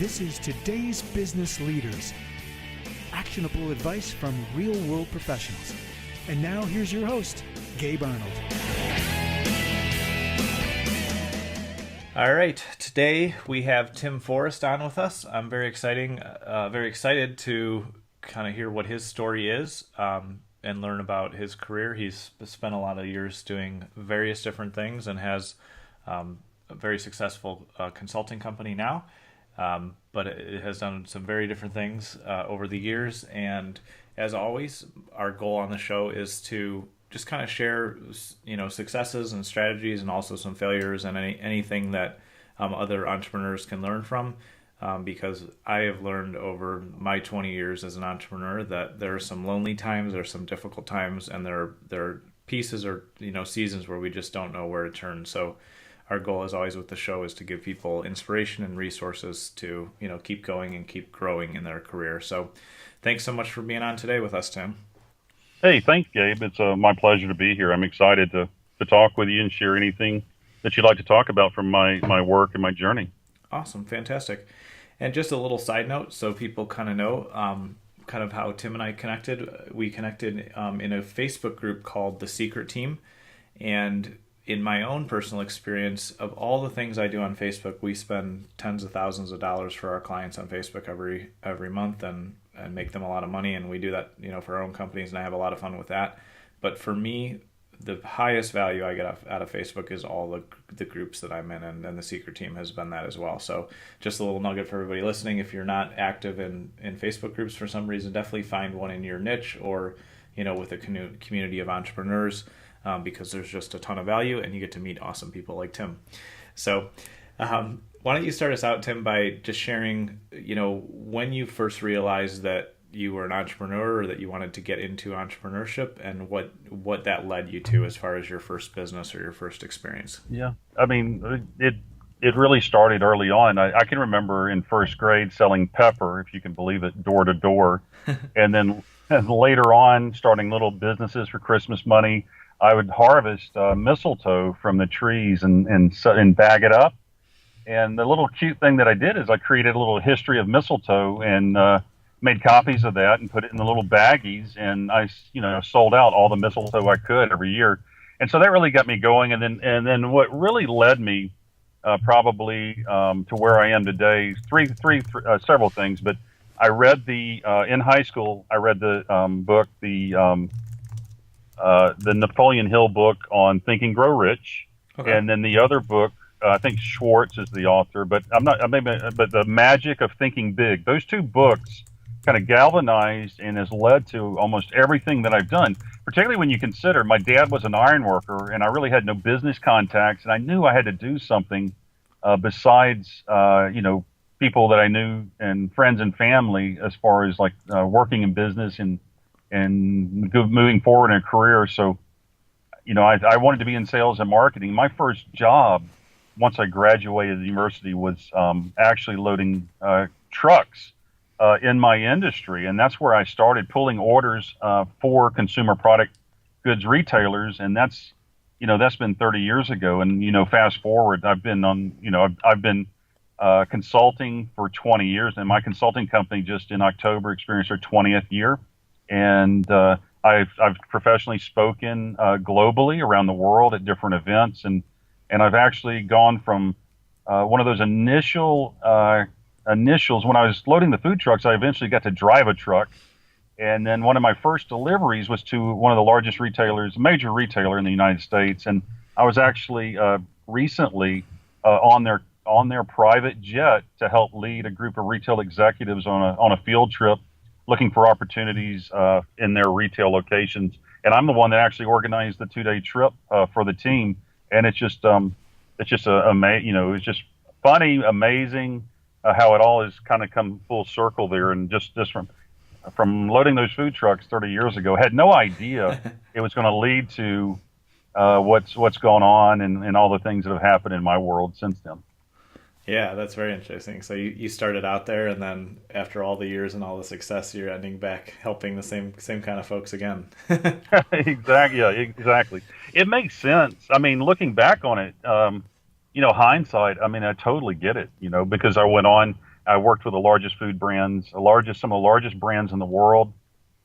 This is today's business leaders. Actionable advice from real-world professionals. And now here's your host, Gabe Arnold. All right, today we have Tim Forrest on with us. I'm very excited to kind of hear what his story is and learn about his career. He's spent a lot of years doing various different things and has a very successful consulting company now. But it has done some very different things over the years. And as always, our goal on the show is to just kind of share, successes and strategies, and also some failures and anything that other entrepreneurs can learn from. Because I have learned over my 20 years as an entrepreneur that there are some lonely times, there are some difficult times, and there are pieces or seasons where we just don't know where to turn. So our goal, as always with the show, is to give people inspiration and resources to keep going and keep growing in their career. So thanks so much for being on today with us, Tim. Hey, thanks, Gabe. It's my pleasure to be here. I'm excited to talk with you and share anything that you'd like to talk about from my work and my journey. Awesome. Fantastic. And just a little side note so people kind of know kind of how Tim and I connected. We connected in a Facebook group called The Secret Team. And in my own personal experience, of all the things I do on Facebook, we spend tens of thousands of dollars for our clients on Facebook every month and make them a lot of money. And we do that, for our own companies, and I have a lot of fun with that. But for me, the highest value I get out of Facebook is all the groups that I'm in, and the Secret Team has been that as well. So just a little nugget for everybody listening. If you're not active in Facebook groups for some reason, definitely find one in your niche or, with a community of entrepreneurs. Because there's just a ton of value and you get to meet awesome people like Tim. So why don't you start us out, Tim, by just sharing, when you first realized that you were an entrepreneur or that you wanted to get into entrepreneurship, and what that led you to as far as your first business or your first experience. Yeah, I mean, it really started early on. I can remember in first grade selling pepper, if you can believe it, door to door. And then later on, starting little businesses for Christmas money. I would harvest mistletoe from the trees and bag it up. And the little cute thing that I did is I created a little history of mistletoe and made copies of that and put it in the little baggies. And I, sold out all the mistletoe I could every year. And so that really got me going. And then what really led me probably to where I am today, several things. But I read in high school, I read the book, the Napoleon Hill book on Think and Grow Rich. Okay. And then the other book, I think Schwartz is the author, but but The Magic of Thinking Big. Those two books kind of galvanized and has led to almost everything that I've done, particularly when you consider my dad was an iron worker and I really had no business contacts, and I knew I had to do something besides, people that I knew and friends and family as far as like working in business and moving forward in a career. So, I wanted to be in sales and marketing. My first job, once I graduated university, was actually loading trucks in my industry. And that's where I started pulling orders for consumer product goods retailers. And that's been 30 years ago. And, fast forward, I've been consulting for 20 years. And my consulting company just in October experienced their 20th year. And I've professionally spoken globally around the world at different events, and I've actually gone from one of those initials when I was loading the food trucks. I eventually got to drive a truck, and then one of my first deliveries was to one of the largest retailers, major retailer in the United States, and I was actually recently on their private jet to help lead a group of retail executives on a field trip, looking for opportunities in their retail locations. And I'm the one that actually organized the 2-day trip for the team. And it's just it's just funny, amazing how it all has kind of come full circle there. And just from loading those food trucks 30 years ago, had no idea it was going to lead to what's gone on and all the things that have happened in my world since then. Yeah, that's very interesting. So you started out there, and then after all the years and all the success, you're ending back helping the same kind of folks again. Exactly. Yeah, exactly. It makes sense. I mean, looking back on it, hindsight, I mean, I totally get it, because I went on I worked with the largest food brands, some of the largest brands in the world.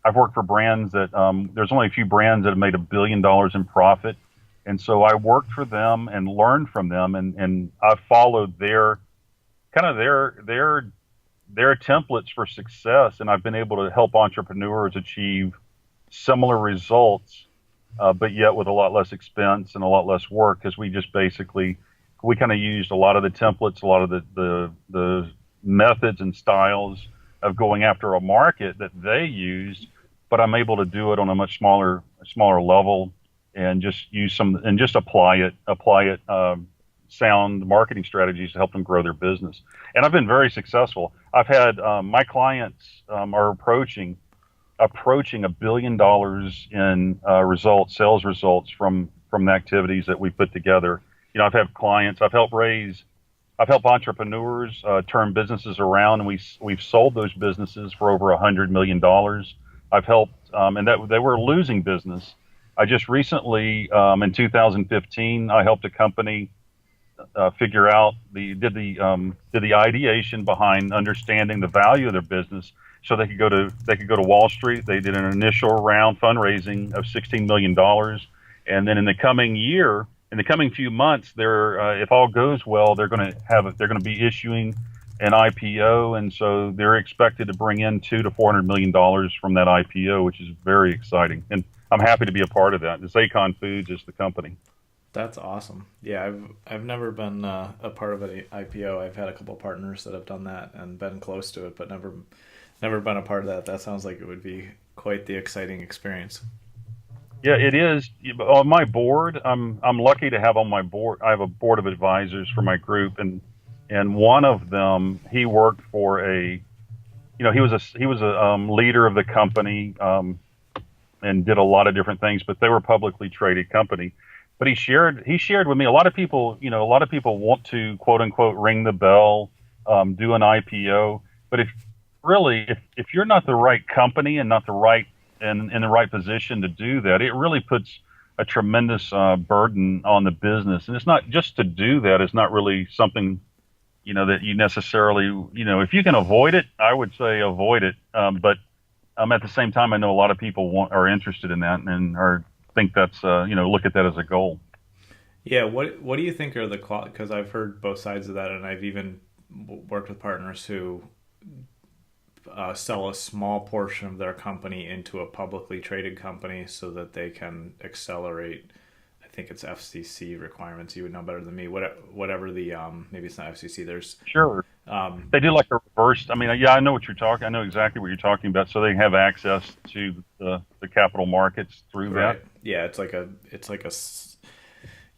I've worked for brands that there's only a few brands that have made $1 billion in profit, and so I worked for them and learned from them, and I followed their kind of their templates for success, and I've been able to help entrepreneurs achieve similar results, but yet with a lot less expense and a lot less work, because we kind of used a lot of the templates, a lot of the methods and styles of going after a market that they used, but I'm able to do it on a much smaller level and just apply it sound marketing strategies to help them grow their business. And I've been very successful. I've had my clients are approaching $1 billion in sales results from the activities that we put together. I've had clients, I've helped entrepreneurs turn businesses around, and we've sold those businesses for over $100 million. I've helped, and that they were losing business. I just recently, in 2015, I helped a company figure out did the ideation behind understanding the value of their business, so they could go to Wall Street. They did an initial round fundraising of $16 million, and then in the coming few months, if all goes well, they're going to be issuing an IPO, and so they're expected to bring in $200 to $400 million from that IPO, which is very exciting. And I'm happy to be a part of that. Zaycon Foods is the company. That's awesome. Yeah, I've never been a part of an IPO. I've had a couple partners that have done that and been close to it, but never been a part of that. That sounds like it would be quite the exciting experience. Yeah, it is. On my board, I'm lucky to have on my board. I have a board of advisors for my group, and one of them, he worked for he was a leader of the company, and did a lot of different things, but they were a publicly traded company. But he shared with me, a lot of people want to quote unquote ring the bell, do an IPO, but if you're not the right company and not the right in the right position to do that, it really puts a tremendous burden on the business. And it's not just to do that. It's not really something, that you necessarily, if you can avoid it, I would say avoid it. But at the same time, I know a lot of people are interested in that and think that's, look at that as a goal. Yeah. What do you think are because I've heard both sides of that, and I've even worked with partners who sell a small portion of their company into a publicly traded company so that they can accelerate. I think it's FCC requirements. You would know better than me. Whatever the maybe it's not FCC. There's sure. They do like a reverse. I mean, yeah, I know I know exactly what you're talking about. So they have access to the capital markets through right. that. Yeah, it's like a.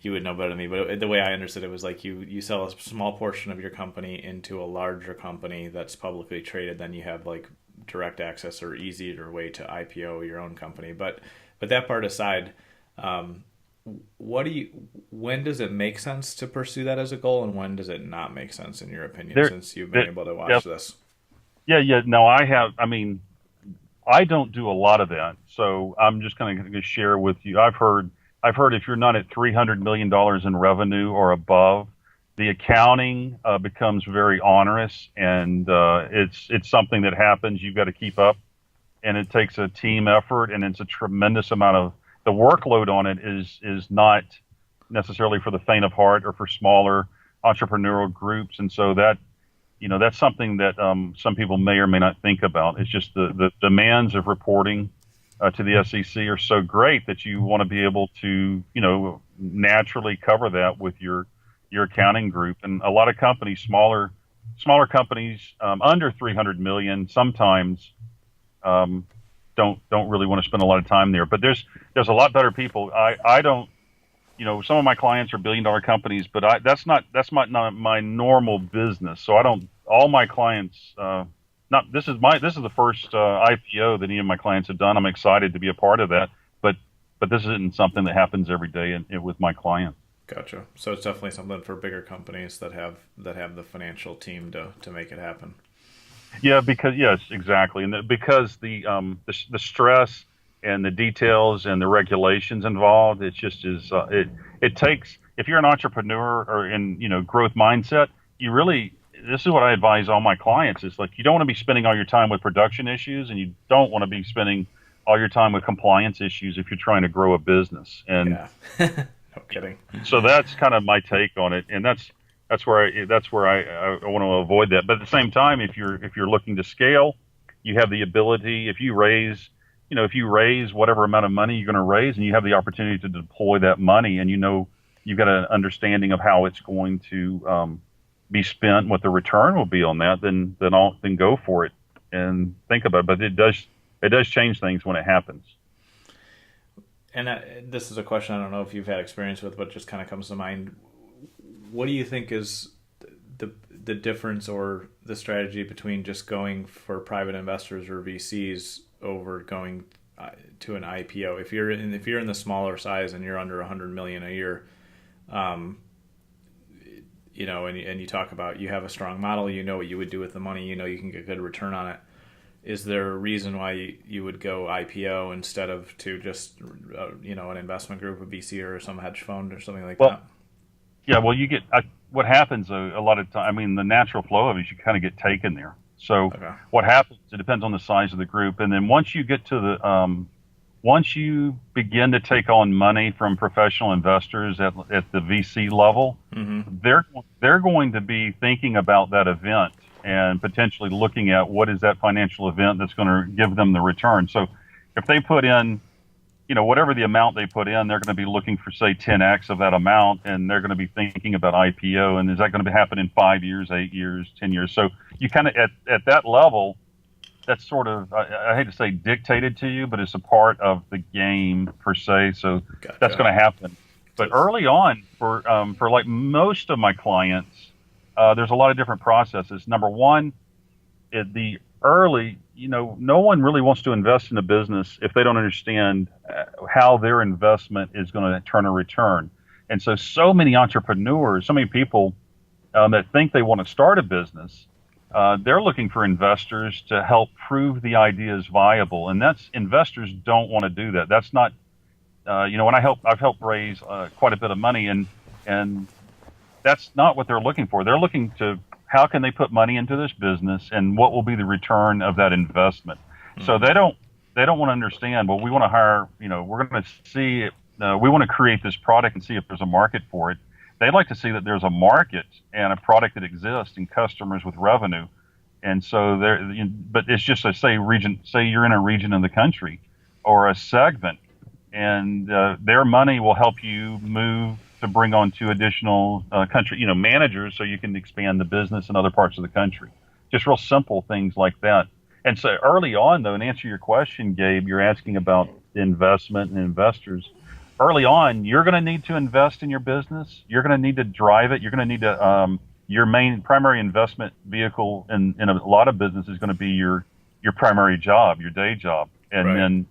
You would know better than me, but the way I understood it was like you sell a small portion of your company into a larger company that's publicly traded, then you have like direct access or easier way to IPO your own company. But that part aside, when does it make sense to pursue that as a goal, and when does it not make sense in your opinion, since you've been able to watch this? Yeah. No, I don't do a lot of that, so I'm just going to share with you. I've heard if you're not at $300 million in revenue or above, the accounting becomes very onerous, and it's something that happens. You've got to keep up, and it takes a team effort, and it's a tremendous amount of the workload on it is not necessarily for the faint of heart or for smaller entrepreneurial groups, and so that's something that some people may or may not think about. It's just the demands of reporting to the SEC are so great that you want to be able to, naturally cover that with your accounting group. And a lot of companies, smaller companies, under 300 million, sometimes don't really want to spend a lot of time there. But there's a lot better people. I don't, some of my clients are $1 billion companies, but that's not my normal business. So all my clients. This is the first IPO that any of my clients have done. I'm excited to be a part of that, but this isn't something that happens every day with my clients. Gotcha. So it's definitely something for bigger companies that have the financial team to make it happen. Yeah, yes, exactly, and because the stress and the details and the regulations involved, it just is. It takes, if you're an entrepreneur or in growth mindset, you really this is what I advise all my clients is like, you don't want to be spending all your time with production issues, and you don't want to be spending all your time with compliance issues if you're trying to grow a business. And Yeah. No kidding. so that's kind of my take on it. And that's where I want to avoid that. But at the same time, if you're looking to scale, you have the ability, if you raise whatever amount of money you're going to raise, and you have the opportunity to deploy that money, and you've got an understanding of how it's going to be spent, what the return will be on that, then go for it and think about it. But it does change things when it happens. And this is a question I don't know if you've had experience with, but just kind of comes to mind. What do you think is the difference or the strategy between just going for private investors or VCs over going to an IPO? If you're in the smaller size and you're under 100 million a year, and you talk about you have a strong model, you know what you would do with the money, you can get a good return on it. Is there a reason why you would go IPO instead of to just an investment group, a VC or some hedge fund or something like that? Yeah, well, what happens a lot of time. I mean, the natural flow of it is you kind of get taken there. So Okay. what happens? It depends on the size of the group, and then once you get to once you begin to take on money from professional investors at the VC level, Mm-hmm. they're going to be thinking about that event and potentially looking at what is that financial event that's going to give them the return. So if they put in, whatever the amount they put in, they're going to be looking for, say, 10x of that amount, and they're going to be thinking about IPO, and is that going to happen in 5 years, 8 years, 10 years? So you kind of, at that level, that's sort of, I hate to say dictated to you, but it's a part of the game per se. So Gotcha. that's going to happen. But early on, for like most of my clients, there's a lot of different processes. Number one, no one really wants to invest in a business if they don't understand how their investment is going to turn a return. And so many entrepreneurs, so many people that think they want to start a business, they're looking for investors to help prove the idea is viable. And investors don't want to do that. That's not, when I've helped raise quite a bit of money, and that's not what they're looking for. They're looking to, how can they put money into this business, and what will be the return of that investment? Mm-hmm. So they don't want to understand, well, we want to hire, we're going to see, we want to create this product and see if there's a market for it. They'd like to see that there's a market and a product that exists and customers with revenue. And so but it's just say you're in a region of the country or a segment, and their money will help you move to bring on 2 additional country, managers, so you can expand the business in other parts of the country. Just real simple things like that. And so early on, though, and answer your question, Gabe, you're asking about investment and investors. Early on, you're going to need to invest in your business. You're going to need to drive it. You're going to need to your main primary investment vehicle in a lot of business is going to be your primary job, your day job, and Right. then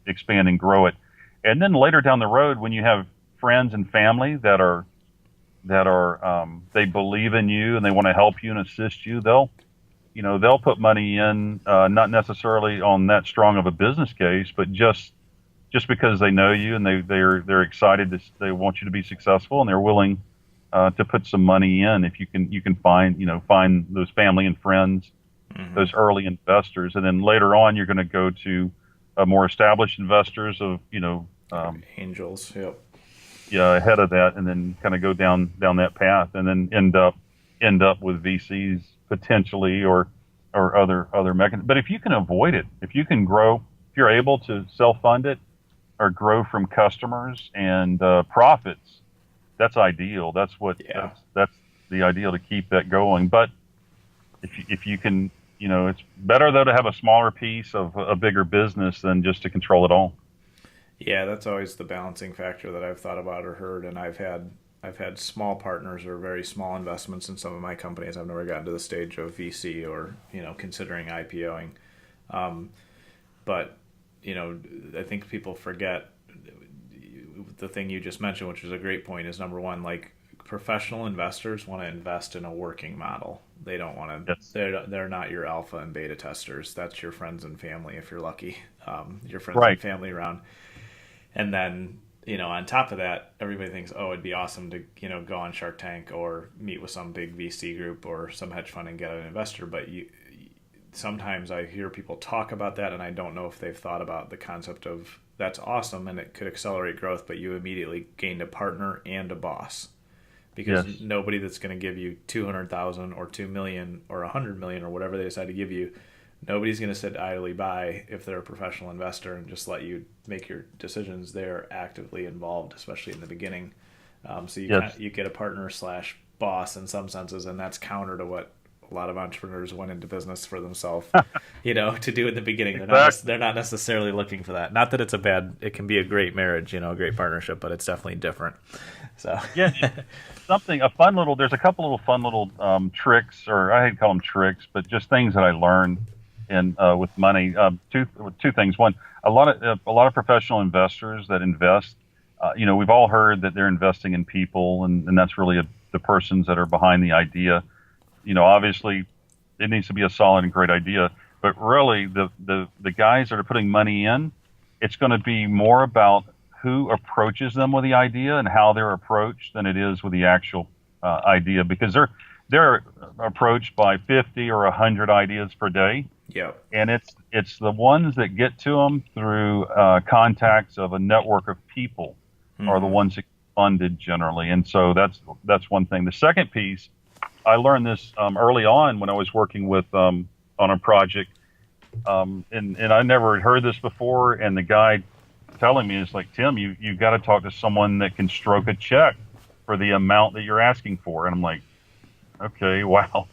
expand and grow it. And then later down the road, when you have friends and family that are they believe in you and they want to help you and assist you, they'll put money in, not necessarily on that strong of a business case, but just because they know you and they're excited, they want you to be successful, and they're willing to put some money in if you can find those family and friends, mm-hmm. those early investors, and then later on you're going to go to more established investors of angels. Yep. Yeah, ahead of that, and then kind of go down that path, and then end up with VCs potentially or other mechanisms. But if you can avoid it, if you can grow, if you're able to self-fund it or grow from customers and profits, that's ideal. That's the ideal to keep that going. But if you can, it's better though to have a smaller piece of a bigger business than just to control it all. Yeah, that's always the balancing factor that I've thought about or heard, and I've had small partners or very small investments in some of my companies. I've never gotten to the stage of VC or considering IPOing, but I think people forget the thing you just mentioned, which is a great point. Is number one, like professional investors want to invest in a working model. They don't want to. Yes. They're not your alpha and beta testers. That's your friends and family if you're lucky. Your friends right. and family around. And then on top of that, everybody thinks, oh, it'd be awesome to, go on Shark Tank or meet with some big VC group or some hedge fund and get an investor. But sometimes I hear people talk about that, and I don't know if they've thought about the concept of that's awesome and it could accelerate growth, but you immediately gained a partner and a boss. Because nobody that's going to give you 200,000 or 2 million or 100 million or whatever they decide to give you, nobody's going to sit idly by if they're a professional investor and just let you make your decisions. They're actively involved, especially in the beginning. So you get a partner / boss in some senses, and that's counter to what a lot of entrepreneurs went into business for themselves, to do in the beginning. They're not necessarily looking for that. Not that it can be a great marriage, a great partnership, but it's definitely different. So there's a couple little fun little tricks, or I hate to call them tricks, but just things that I learned with money. Two things. One, a lot of professional investors that invest, we've all heard that they're investing in people, and that's really the persons that are behind the idea. Obviously it needs to be a solid and great idea, but really the guys that are putting money in, it's going to be more about who approaches them with the idea and how they're approached than it is with the actual idea, because they're approached by 50 or 100 ideas per day. Yeah. And it's the ones that get to them through contacts of a network of people are the ones that get funded generally. And so that's one thing. The second piece, I learned this early on when I was working with on a project, and I never had heard this before. And the guy telling me is like, Tim, you got to talk to someone that can stroke a check for the amount that you're asking for. And I'm like, okay, wow,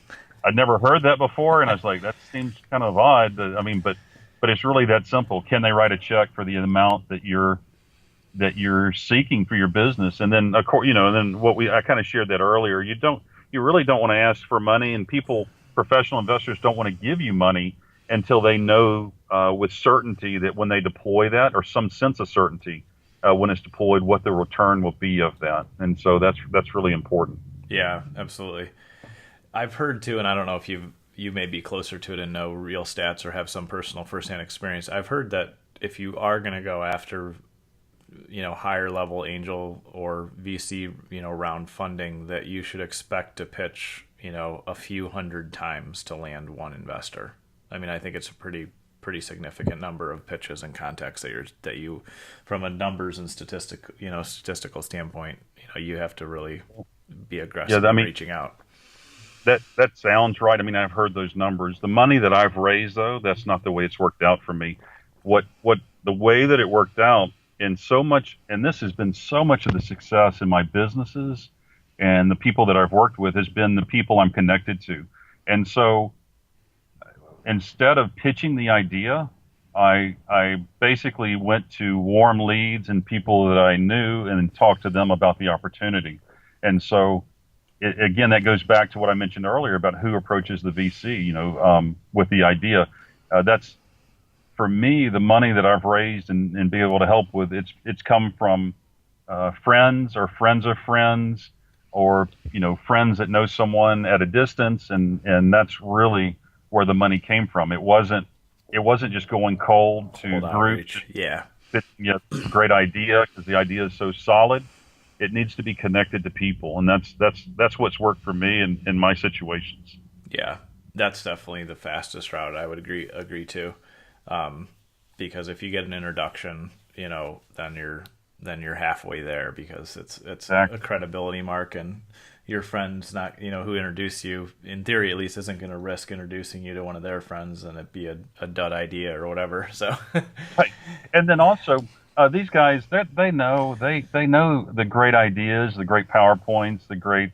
I'd never heard that before. And I was like, that seems kind of odd. But it's really that simple. Can they write a check for the amount that you're seeking for your business? And then of course, and then I kind of shared that earlier. You really don't want to ask for money, and professional investors don't want to give you money until they know with certainty that when they deploy that, or some sense of certainty when it's deployed, what the return will be of that. And so that's really important. Yeah, absolutely. I've heard too, and I don't know if you may be closer to it and know real stats or have some personal firsthand experience. I've heard that if you are going to go after higher level angel or VC, round funding, that you should expect to pitch, a few hundred times to land one investor. I mean, I think it's a pretty significant number of pitches and contacts that you from a numbers and statistical standpoint, you have to really be aggressive in reaching out. That sounds right. I mean, I've heard those numbers. The money that I've raised, though, that's not the way it's worked out for me. The way that it worked out, and this has been so much of the success in my businesses and the people that I've worked with, has been the people I'm connected to. And so instead of pitching the idea, I basically went to warm leads and people that I knew and talked to them about the opportunity. And so again, that goes back to what I mentioned earlier about who approaches the VC, with the idea. That's, for me, the money that I've raised and be able to help with, it's come from friends or friends of friends, or friends that know someone at a distance, and that's really where the money came from. It wasn't just going cold to groups. Yeah, it's a great idea because the idea is so solid. It needs to be connected to people, and that's what's worked for me in my situations. Yeah, that's definitely the fastest route. I would agree too. Because if you get an introduction, then you're halfway there, because it's exactly a credibility mark, and your friend's not, who introduced you, in theory at least, isn't going to risk introducing you to one of their friends and it be a dud idea or whatever. So, right. And then also these guys, they know the great ideas, the great PowerPoints, the great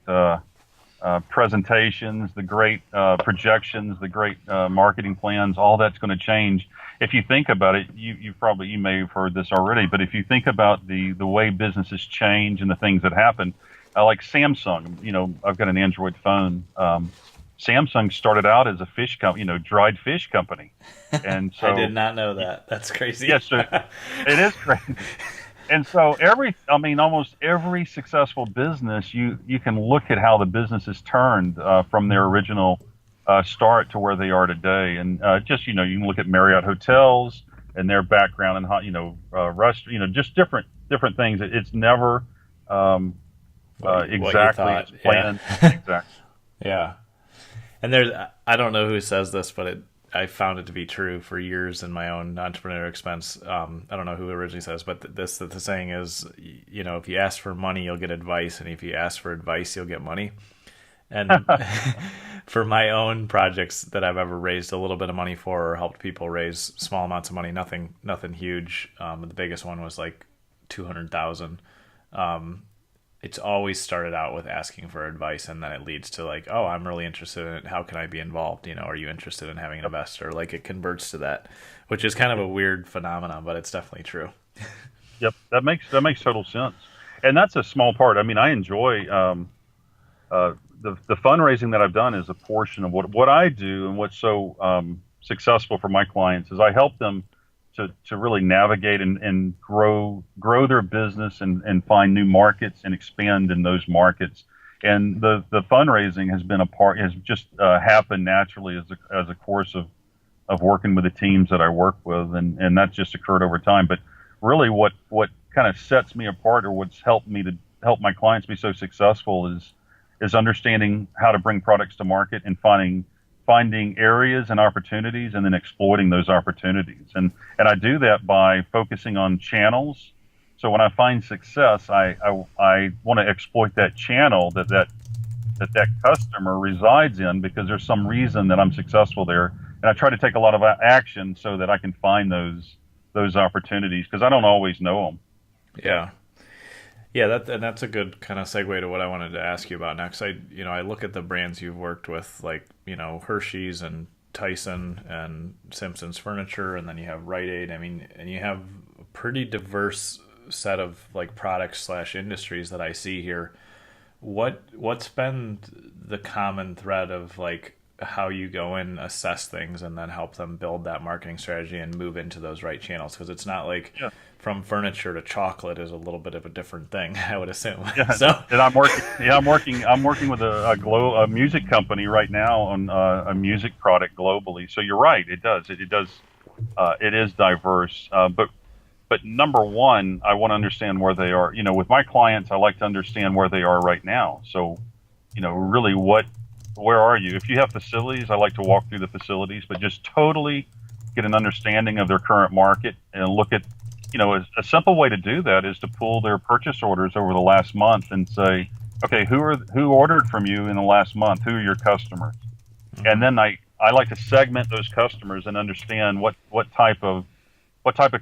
presentations, the great projections, the great marketing plans. All that's going to change. If you think about it, you may have heard this already, but if you think about the way businesses change and the things that happen, like Samsung, I've got an Android phone. Samsung started out as a fish company, dried fish company, and so I did not know that. That's crazy. Yes, it is crazy. And so almost every successful business, you can look at how the business has turned from their original start to where they are today. And you can look at Marriott Hotels and their background and how, just different different things. It's never what you exactly thought. as Yeah. planned. Exactly. Yeah. And there's, I don't know who says this, but I found it to be true for years in my own entrepreneur expense. I don't know who originally says, but the saying is, if you ask for money, you'll get advice, and if you ask for advice, you'll get money. And for my own projects that I've ever raised a little bit of money for, or helped people raise small amounts of money, nothing huge. The biggest one was like 200,000. It's always started out with asking for advice, and then it leads to like, oh, I'm really interested in it. How can I be involved? Are you interested in having an investor? Like, it converts to that, which is kind of a weird phenomenon, but it's definitely true. Yep, that makes total sense, and that's a small part. I mean, I enjoy the fundraising that I've done is a portion of what I do, and what's so successful for my clients is I help them to really navigate and grow their business and find new markets and expand in those markets. And the fundraising has just happened naturally as a course of working with the teams that I work with, and that's just occurred over time. But really, what kind of sets me apart, or what's helped me to help my clients be so successful, is understanding how to bring products to market and finding areas and opportunities, and then exploiting those opportunities. And I do that by focusing on channels. So when I find success, I want to exploit that channel that customer resides in, because there's some reason that I'm successful there. And I try to take a lot of action so that I can find those opportunities, because I don't always know them. Yeah. Yeah, that's a good kind of segue to what I wanted to ask you about next. I look at the brands you've worked with, like, Hershey's and Tyson and Simpson's Furniture, and then you have Rite Aid. I mean, and you have a pretty diverse set of like products / industries that I see here. What's been the common thread of like how you go in, assess things, and then help them build that marketing strategy and move into those right channels? Because it's not like from furniture to chocolate is a little bit of a different thing, I would assume. Yeah, So, and I'm working with a music company right now on a music product globally. So you're right, it is diverse. But number one, I want to understand where they are. With my clients, I like to understand where they are right now. So, really, where are you? If you have facilities, I like to walk through the facilities, but just totally get an understanding of their current market and look at, a simple way to do that is to pull their purchase orders over the last month and say, okay, who ordered from you in the last month? Who are your customers? Mm-hmm. And then I like to segment those customers and understand what type of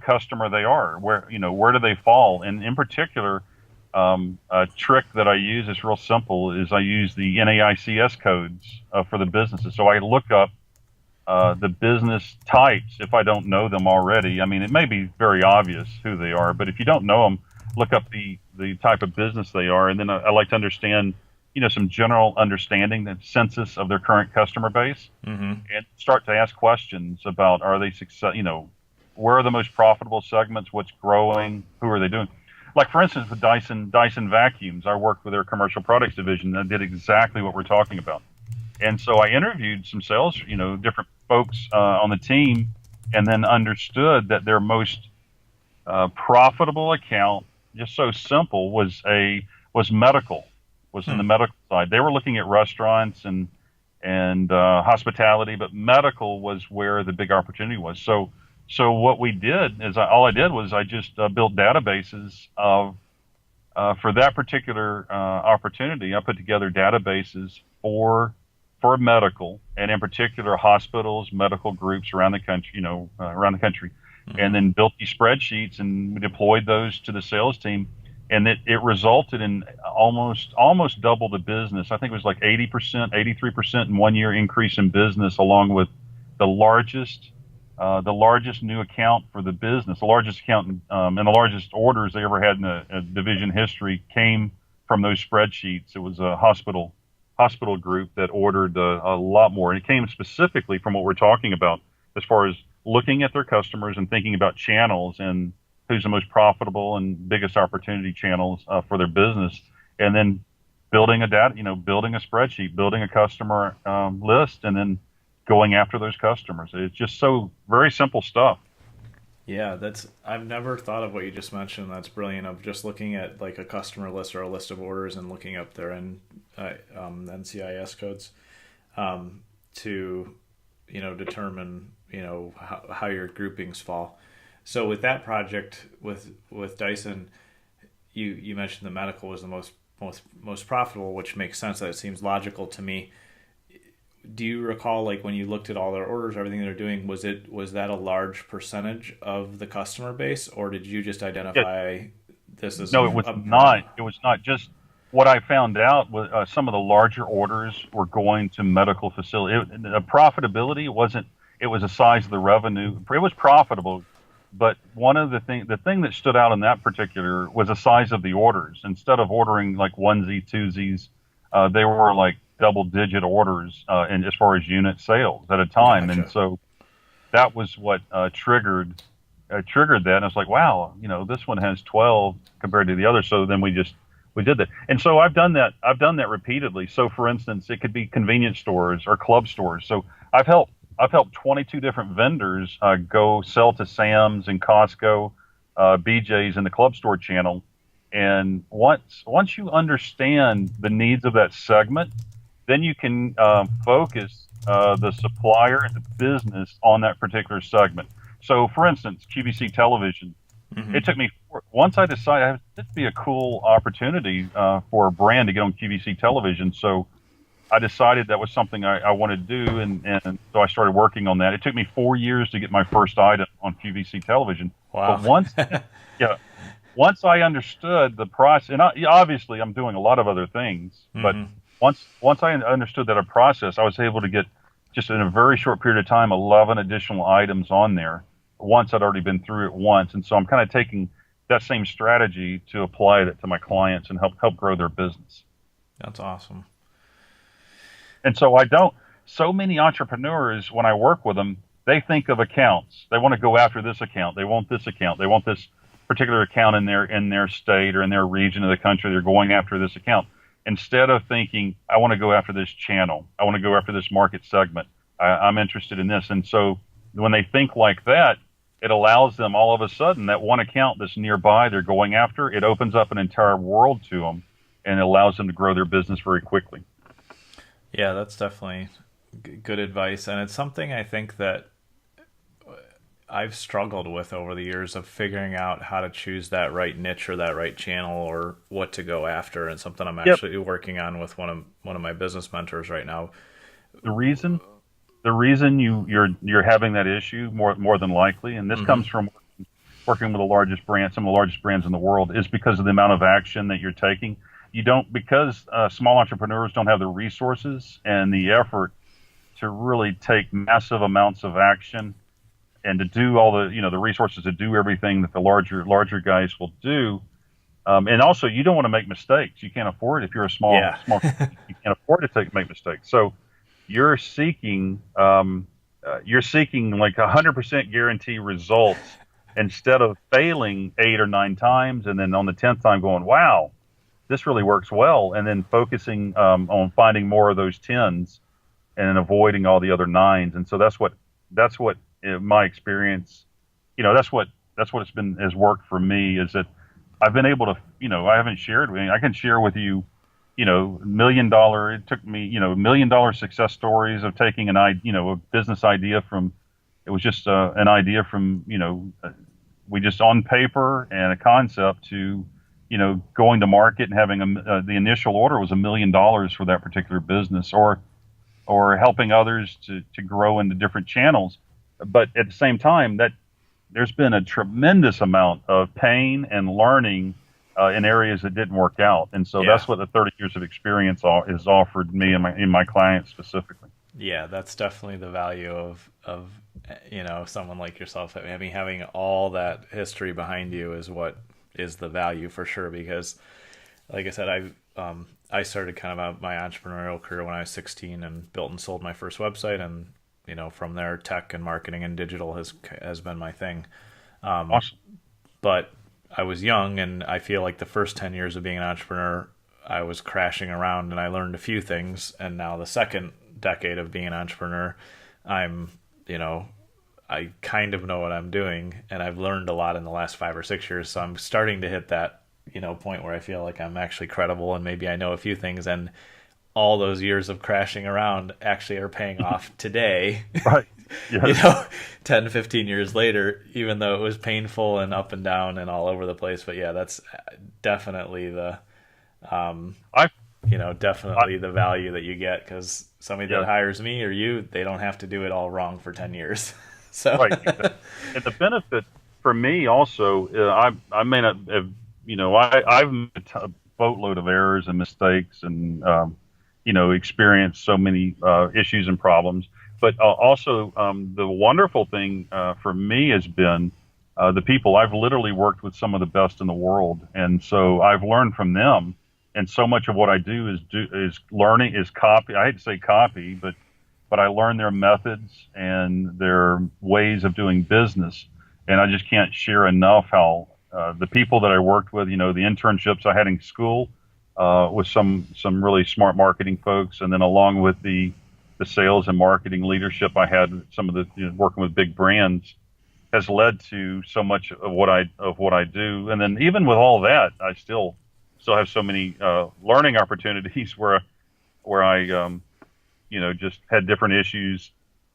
customer they are, where do they fall? And in particular, a trick that I use is real simple, is I use the NAICS codes for the businesses. So I look up the business types if I don't know them already. I mean, it may be very obvious who they are, but if you don't know them, look up the type of business they are. And then I like to understand, some general understanding, the census of their current customer base, mm-hmm. and start to ask questions about, are they success, where are the most profitable segments? What's growing? Who are they doing? Like, for instance, with Dyson vacuums, I worked with their commercial products division and did exactly what we're talking about. And so I interviewed some sales, different folks on the team, and then understood that their most profitable account, just so simple, was medical, was in the medical side. They were looking at restaurants and hospitality, but medical was where the big opportunity was. So what we did is I just built databases for that particular opportunity. I put together databases for medical, and in particular hospitals, medical groups around the country, mm-hmm. and then built these spreadsheets and we deployed those to the sales team, and it resulted in almost double the business. I think it was like 80%, 83% in 1 year increase in business, along with the largest new account for the business, the largest account and the largest orders they ever had in a division history came from those spreadsheets. It was a hospital group that ordered a lot more, and it came specifically from what we're talking about as far as looking at their customers and thinking about channels and who's the most profitable and biggest opportunity channels for their business, and then building a spreadsheet, building a customer list, and then going after those customers. It's just so very simple stuff. Yeah, I've never thought of what you just mentioned. That's brilliant. Of just looking at like a customer list or a list of orders and looking up their NCIS codes to determine how your groupings fall. So with that project with Dyson, you mentioned the medical was the most profitable, which makes sense. That seems logical to me. Do you recall, like, when you looked at all their orders, everything they're doing, was that a large percentage of the customer base, or did you just Yeah, identify this as no, it was a not. It was not. Just what I found out was some of the larger orders were going to medical facility. The profitability wasn't. It was the size of the revenue. It was profitable, but one of the thing that stood out in that particular was the size of the orders. Instead of ordering like onesie, twosies, they were like double-digit orders, and as far as unit sales at a time. And gotcha? so that was what triggered that. And I was like, wow, this one has 12 compared to the other. So then we did that. And so I've done that. I've done that repeatedly. So for instance, it could be convenience stores or club stores. So I've helped 22 different vendors go sell to Sam's and Costco, BJ's, and the club store channel. And once you understand the needs of that segment, then you can focus the supplier and the business on that particular segment. So, for instance, QVC television. Hmm. It took me once I decided this would be a cool opportunity for a brand to get on QVC television. So I decided that was something I wanted to do, and so I started working on that. It took me 4 years to get my first item on QVC television. But Wow. yeah, once I understood the process, and obviously I'm doing a lot of other things, but Hmm. once I understood that a process, I was able to get just in a very short period of time 11 additional items on there. Once I'd already been through it once, and so I'm kind of taking that same strategy to apply it to my clients and help grow their business. That's awesome. And so I don't. So many entrepreneurs, when I work with them, they think of accounts. They want to go after this account. They want this account. They want this particular account in their state or in their region of the country. They're going after this account instead of thinking, I want to go after this channel. I want to go after this market segment. I'm interested in this. And so when they think like that, it allows them all of a sudden that one account that's nearby they're going after. It opens up an entire world to them, and it allows them to grow their business very quickly. Yeah, that's definitely good advice, and it's something I think that I've struggled with over the years of figuring out how to choose that right niche or that right channel or what to go after, and something I'm Yep. actually working on with one of my business mentors right now. The reason the reason you're having that issue more than likely, and this Hmm. comes from working with the largest brand, some of the largest brands in the world, is because of the amount of action that you're taking. You don't because small entrepreneurs don't have the resources and the effort to really take massive amounts of action and to do all the resources to do everything that the larger guys will do. And also, you don't want to make mistakes. You can't afford if you're a Yeah. small company, you can't afford to make mistakes. So you're seeking you're seeking like 100% guarantee results instead of failing 8 or 9 times and then on the 10th time going, wow, this really works well, and then focusing on finding more of those tens and avoiding all the other nines. And so that's what my experience, that's what it's been has worked for me is that I've been able to, I haven't shared with you. I can share with you, it took me, $1 million success stories of taking a business idea from, it was just an idea from, we just on paper and a concept to, going to market and having the initial order was $1 million for that particular business or helping others to grow into different channels. But at the same time, that there's been a tremendous amount of pain and learning in areas that didn't work out, and so Yeah. that's what the 30 years of experience has offered me and my clients specifically. Yeah, that's definitely the value of someone like yourself. I mean, having all that history behind you is what is the value for sure. Because, like I said, I started kind of my entrepreneurial career when I was 16 and built and sold my first website, and from there, tech and marketing and digital has been my thing. Awesome. But I was young, and I feel like the first 10 years of being an entrepreneur, I was crashing around and I learned a few things. And now the second decade of being an entrepreneur, I'm, you know, I kind of know what I'm doing, and I've learned a lot in the last 5 or 6 years. So I'm starting to hit that, point where I feel like I'm actually credible and maybe I know a few things, and all those years of crashing around actually are paying off today. Right. Yes. 10, 15 years later, even though it was painful and up and down and all over the place. But yeah, that's definitely the, I definitely the value that you get, because somebody that Yeah. hires me or you, they don't have to do it all wrong for 10 years. So, Right. And the benefit for me also, I may not have, I've made a boatload of errors and mistakes and, experienced so many issues and problems. But also, the wonderful thing for me has been the people. I've literally worked with some of the best in the world, and so I've learned from them. And so much of what I do is learning, is copy. I hate to say copy, but I learn their methods and their ways of doing business. And I just can't share enough how the people that I worked with, the internships I had in school with some really smart marketing folks, and then along with the sales and marketing leadership I had, some of the working with big brands, has led to so much of what I do. And then even with all that, I still have so many learning opportunities where I just had different issues.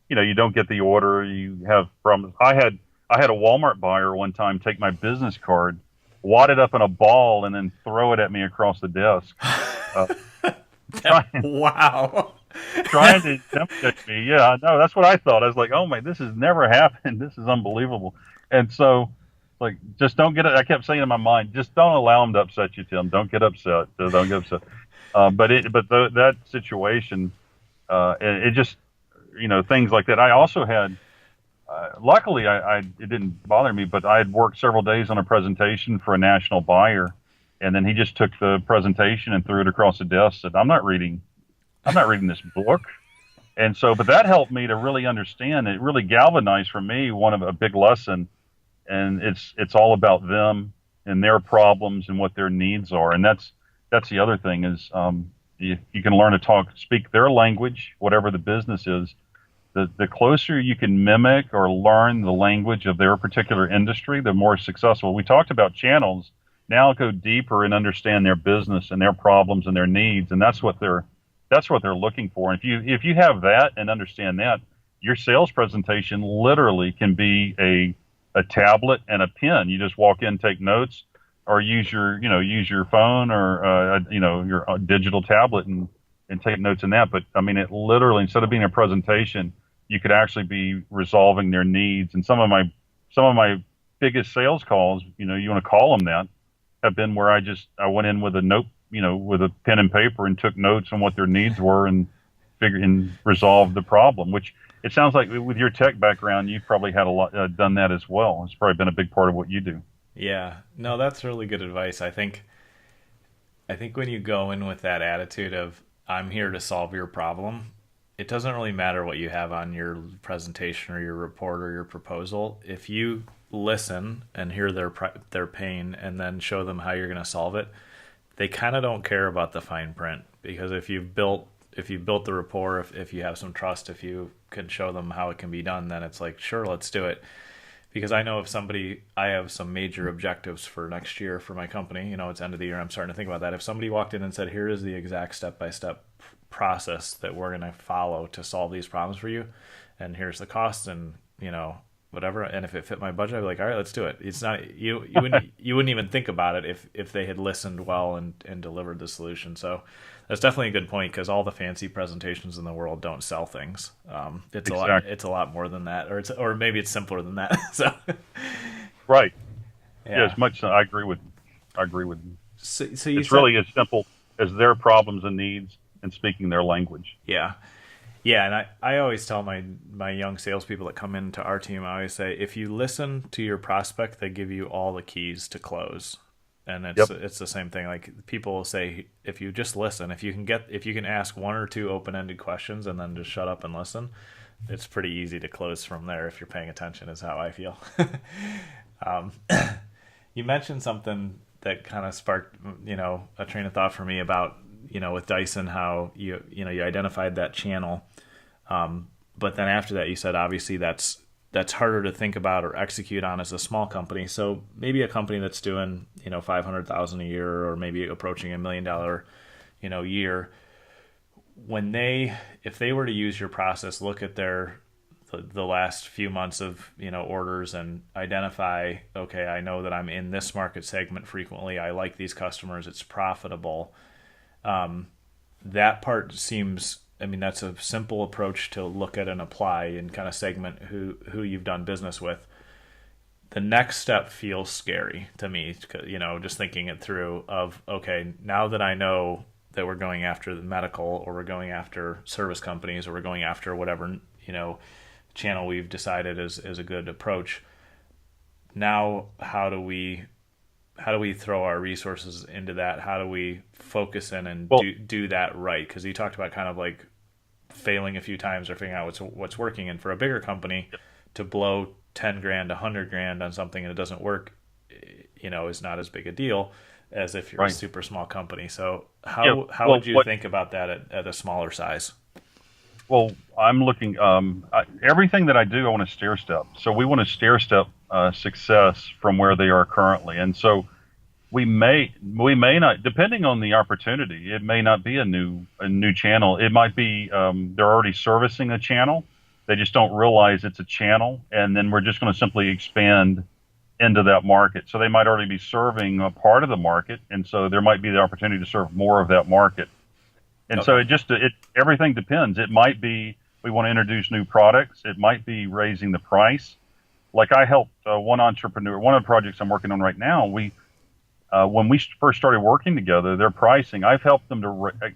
You don't get the order, you have problems. I had a Walmart buyer one time take my business card, wad it up in a ball, and then throw it at me across the desk. wow. Trying to intimidate me. Yeah, no, that's what I thought. I was like, oh my, this has never happened. This is unbelievable. And so, like, just don't get it. I kept saying in my mind, just don't allow them to upset you, Tim. Don't get upset. Don't get upset. That situation, it just, things like that. I also had, luckily, it didn't bother me, but I had worked several days on a presentation for a national buyer, and then he just took the presentation and threw it across the desk. Said, I'm not reading this book. And so, but that helped me to really understand. It really galvanized for me a big lesson, and it's all about them and their problems and what their needs are. And that's the other thing is you can learn to speak their language, whatever the business is. The closer you can mimic or learn the language of their particular industry, the more successful. We talked about channels. Now go deeper and understand their business and their problems and their needs, and that's what they're looking for. And if you have that and understand that, your sales presentation literally can be a tablet and a pen. You just walk in, take notes, or use your phone or your digital tablet and take notes in that. But I mean, it literally, instead of being a presentation, you could actually be resolving their needs. And some of my biggest sales calls, you want to call them that, have been where I went in with a note, with a pen and paper, and took notes on what their needs were and resolved the problem. Which it sounds like with your tech background, you've probably had a lot done that as well. It's probably been a big part of what you do. Yeah, no, that's really good advice. I think when you go in with that attitude of I'm here to solve your problem, it doesn't really matter what you have on your presentation or your report or your proposal. If you listen and hear their pain and then show them how you're going to solve it, they kind of don't care about the fine print, because if you've built the rapport, if you have some trust, if you can show them how it can be done, then it's like, sure, let's do it. Because I know I have some major objectives for next year for my company. It's end of the year. I'm starting to think about that. If somebody walked in and said, here is the exact step-by-step process that we're going to follow to solve these problems for you, and here's the cost and, whatever, and if it fit my budget, I'd be like, all right, let's do it. It's not, you wouldn't even think about it if they had listened well and delivered the solution. So that's definitely a good point, because all the fancy presentations in the world don't sell things. It's Exactly. a lot more than that, or maybe it's simpler than that. So Right. yeah. As much. I agree with you. So you It's really as simple as their problems and needs and speaking their language. Yeah. Yeah, and I always tell my young salespeople that come into our team, I always say, if you listen to your prospect, they give you all the keys to close. And it's the same thing. Like, people will say, if you just listen, if you can ask one or two open-ended questions and then just shut up and listen, it's pretty easy to close from there if you're paying attention, is how I feel. You mentioned something that kind of sparked, a train of thought for me about, with Dyson, how you identified that channel. But then after that, you said, obviously that's that's harder to think about or execute on as a small company. So maybe a company that's doing, 500,000 a year, or maybe approaching $1 million, year, if they were to use your process, look at the last few months of, orders, and identify, okay, I know that I'm in this market segment frequently. I like these customers. It's profitable. That part seems, that's a simple approach to look at and apply and kind of segment who you've done business with. The next step feels scary to me, just thinking it through of, okay, now that I know that we're going after the medical, or we're going after service companies, or we're going after whatever, channel we've decided is a good approach. Now, how do we throw our resources into that? How do we focus in and do that right? Because you talked about kind of like failing a few times or figuring out what's working. And for a bigger company to blow 10 grand, 100 grand on something and it doesn't work, is not as big a deal as if you're a super small company. So how would you think about that at a smaller size? Well, I'm looking, everything that I do, I want to stair step. So we want to stair step success from where they are currently. And so we may not, depending on the opportunity, it may not be a new channel. It might be, they're already servicing a channel. They just don't realize it's a channel. And then we're just going to simply expand into that market. So they might already be serving a part of the market. And so there might be the opportunity to serve more of that market. And so everything depends. It might be we want to introduce new products. It might be raising the price. Like I helped one entrepreneur, one of the projects I'm working on right now, when we first started working together, their pricing, I've helped them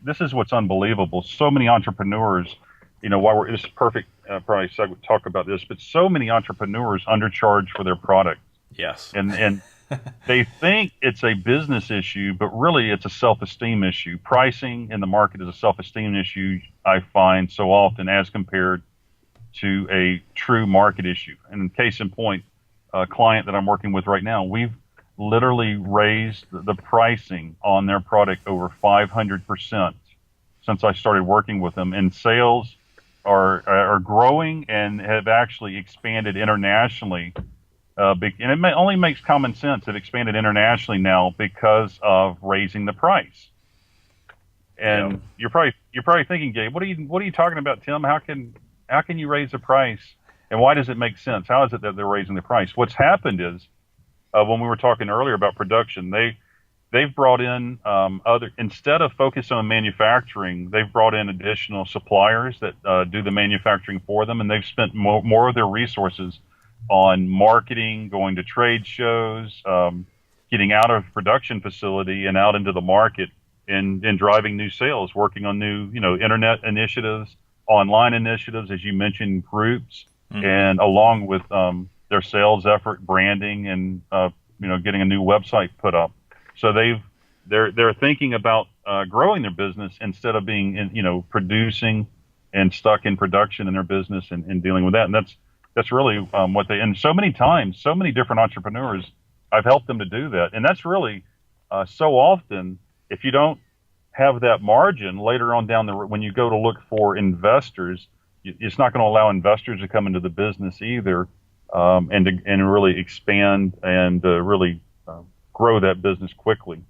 this is what's unbelievable. So many entrepreneurs, this is perfect price. I would talk about this, but so many entrepreneurs undercharge for their product. Yes. And they think it's a business issue, but really it's a self-esteem issue. Pricing in the market is a self-esteem issue, I find, so often, as compared to a true market issue. And in case in point, a client that I'm working with right now, we've literally raised the pricing on their product over 500% since I started working with them. And sales are growing and have actually expanded internationally. And it only makes common sense. It expanded internationally now because of raising the price. And you're probably thinking, Gabe, what are you talking about, Tim? How can you raise the price, and why does it make sense? How is it that they're raising the price? What's happened is, when we were talking earlier about production, they've brought in instead of focusing on manufacturing, they've brought in additional suppliers that do the manufacturing for them, and they've spent more of their resources on marketing, going to trade shows, getting out of production facility and out into the market, and driving new sales, working on new, internet initiatives, online initiatives, as you mentioned, groups, and along with their sales effort, branding, and getting a new website put up. So they're thinking about growing their business instead of being producing and stuck in production in their business and dealing with that. And that's really what and so many times, so many different entrepreneurs, I've helped them to do that. And that's really so often, if you don't have that margin later on when you go to look for investors, it's not going to allow investors to come into the business either, and really expand and really grow that business quickly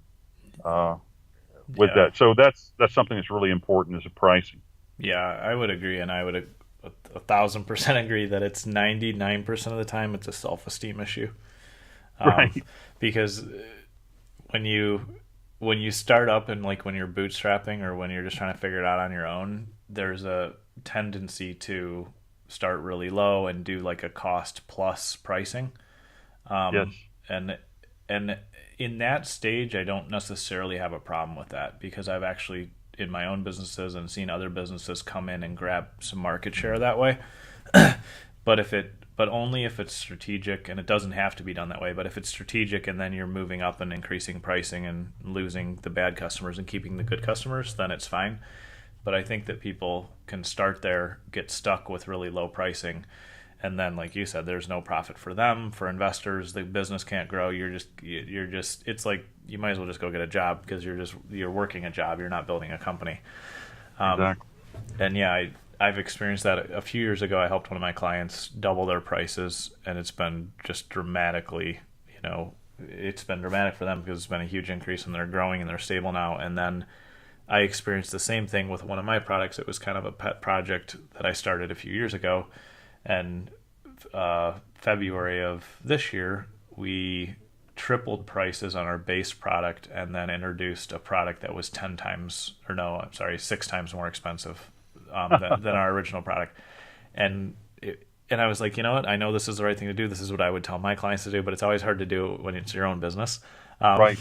with that. So that's something that's really important, is the pricing. Yeah, I would agree, and I would 1,000% agree that it's 99% of the time it's a self-esteem issue, right? Because when you start up and like when you're bootstrapping or when you're just trying to figure it out on your own, there's a tendency to start really low and do like a cost plus pricing. Yes. And in that stage, I don't necessarily have a problem with that, because I've actually in my own businesses and seen other businesses come in and grab some market share that way. But only if it's strategic, and it doesn't have to be done that way. But if it's strategic and then you're moving up and increasing pricing and losing the bad customers and keeping the good customers, then it's fine. But I think that people can start there, get stuck with really low pricing, and then, like you said, there's no profit for them, for investors. The business can't grow. You're just. It's like you might as well just go get a job, because you're working a job. You're not building a company. Exactly. And yeah, I've experienced that a few years ago. I helped one of my clients double their prices, and it's been just dramatically, it's been dramatic for them because it's been a huge increase, and they're growing and they're stable now. And then I experienced the same thing with one of my products. It was kind of a pet project that I started a few years ago, and February of this year, we tripled prices on our base product and then introduced a product that was 6 times more expensive than our original product. And I was like, you know what? I know this is the right thing to do. This is what I would tell my clients to do, but it's always hard to do when it's your own business. Right.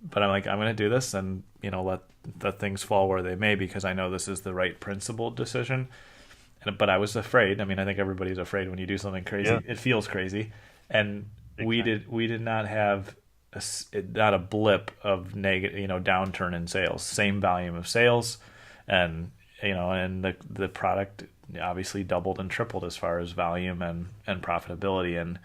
But I'm like, I'm going to do this and, let things fall where they may, because I know this is the right principled decision. But I was afraid. I mean, I think everybody's afraid when you do something crazy. Yeah. It feels crazy. And exactly. we did not have not a blip of negative, downturn in sales. Same volume of sales, and and the product obviously doubled and tripled as far as volume and profitability. And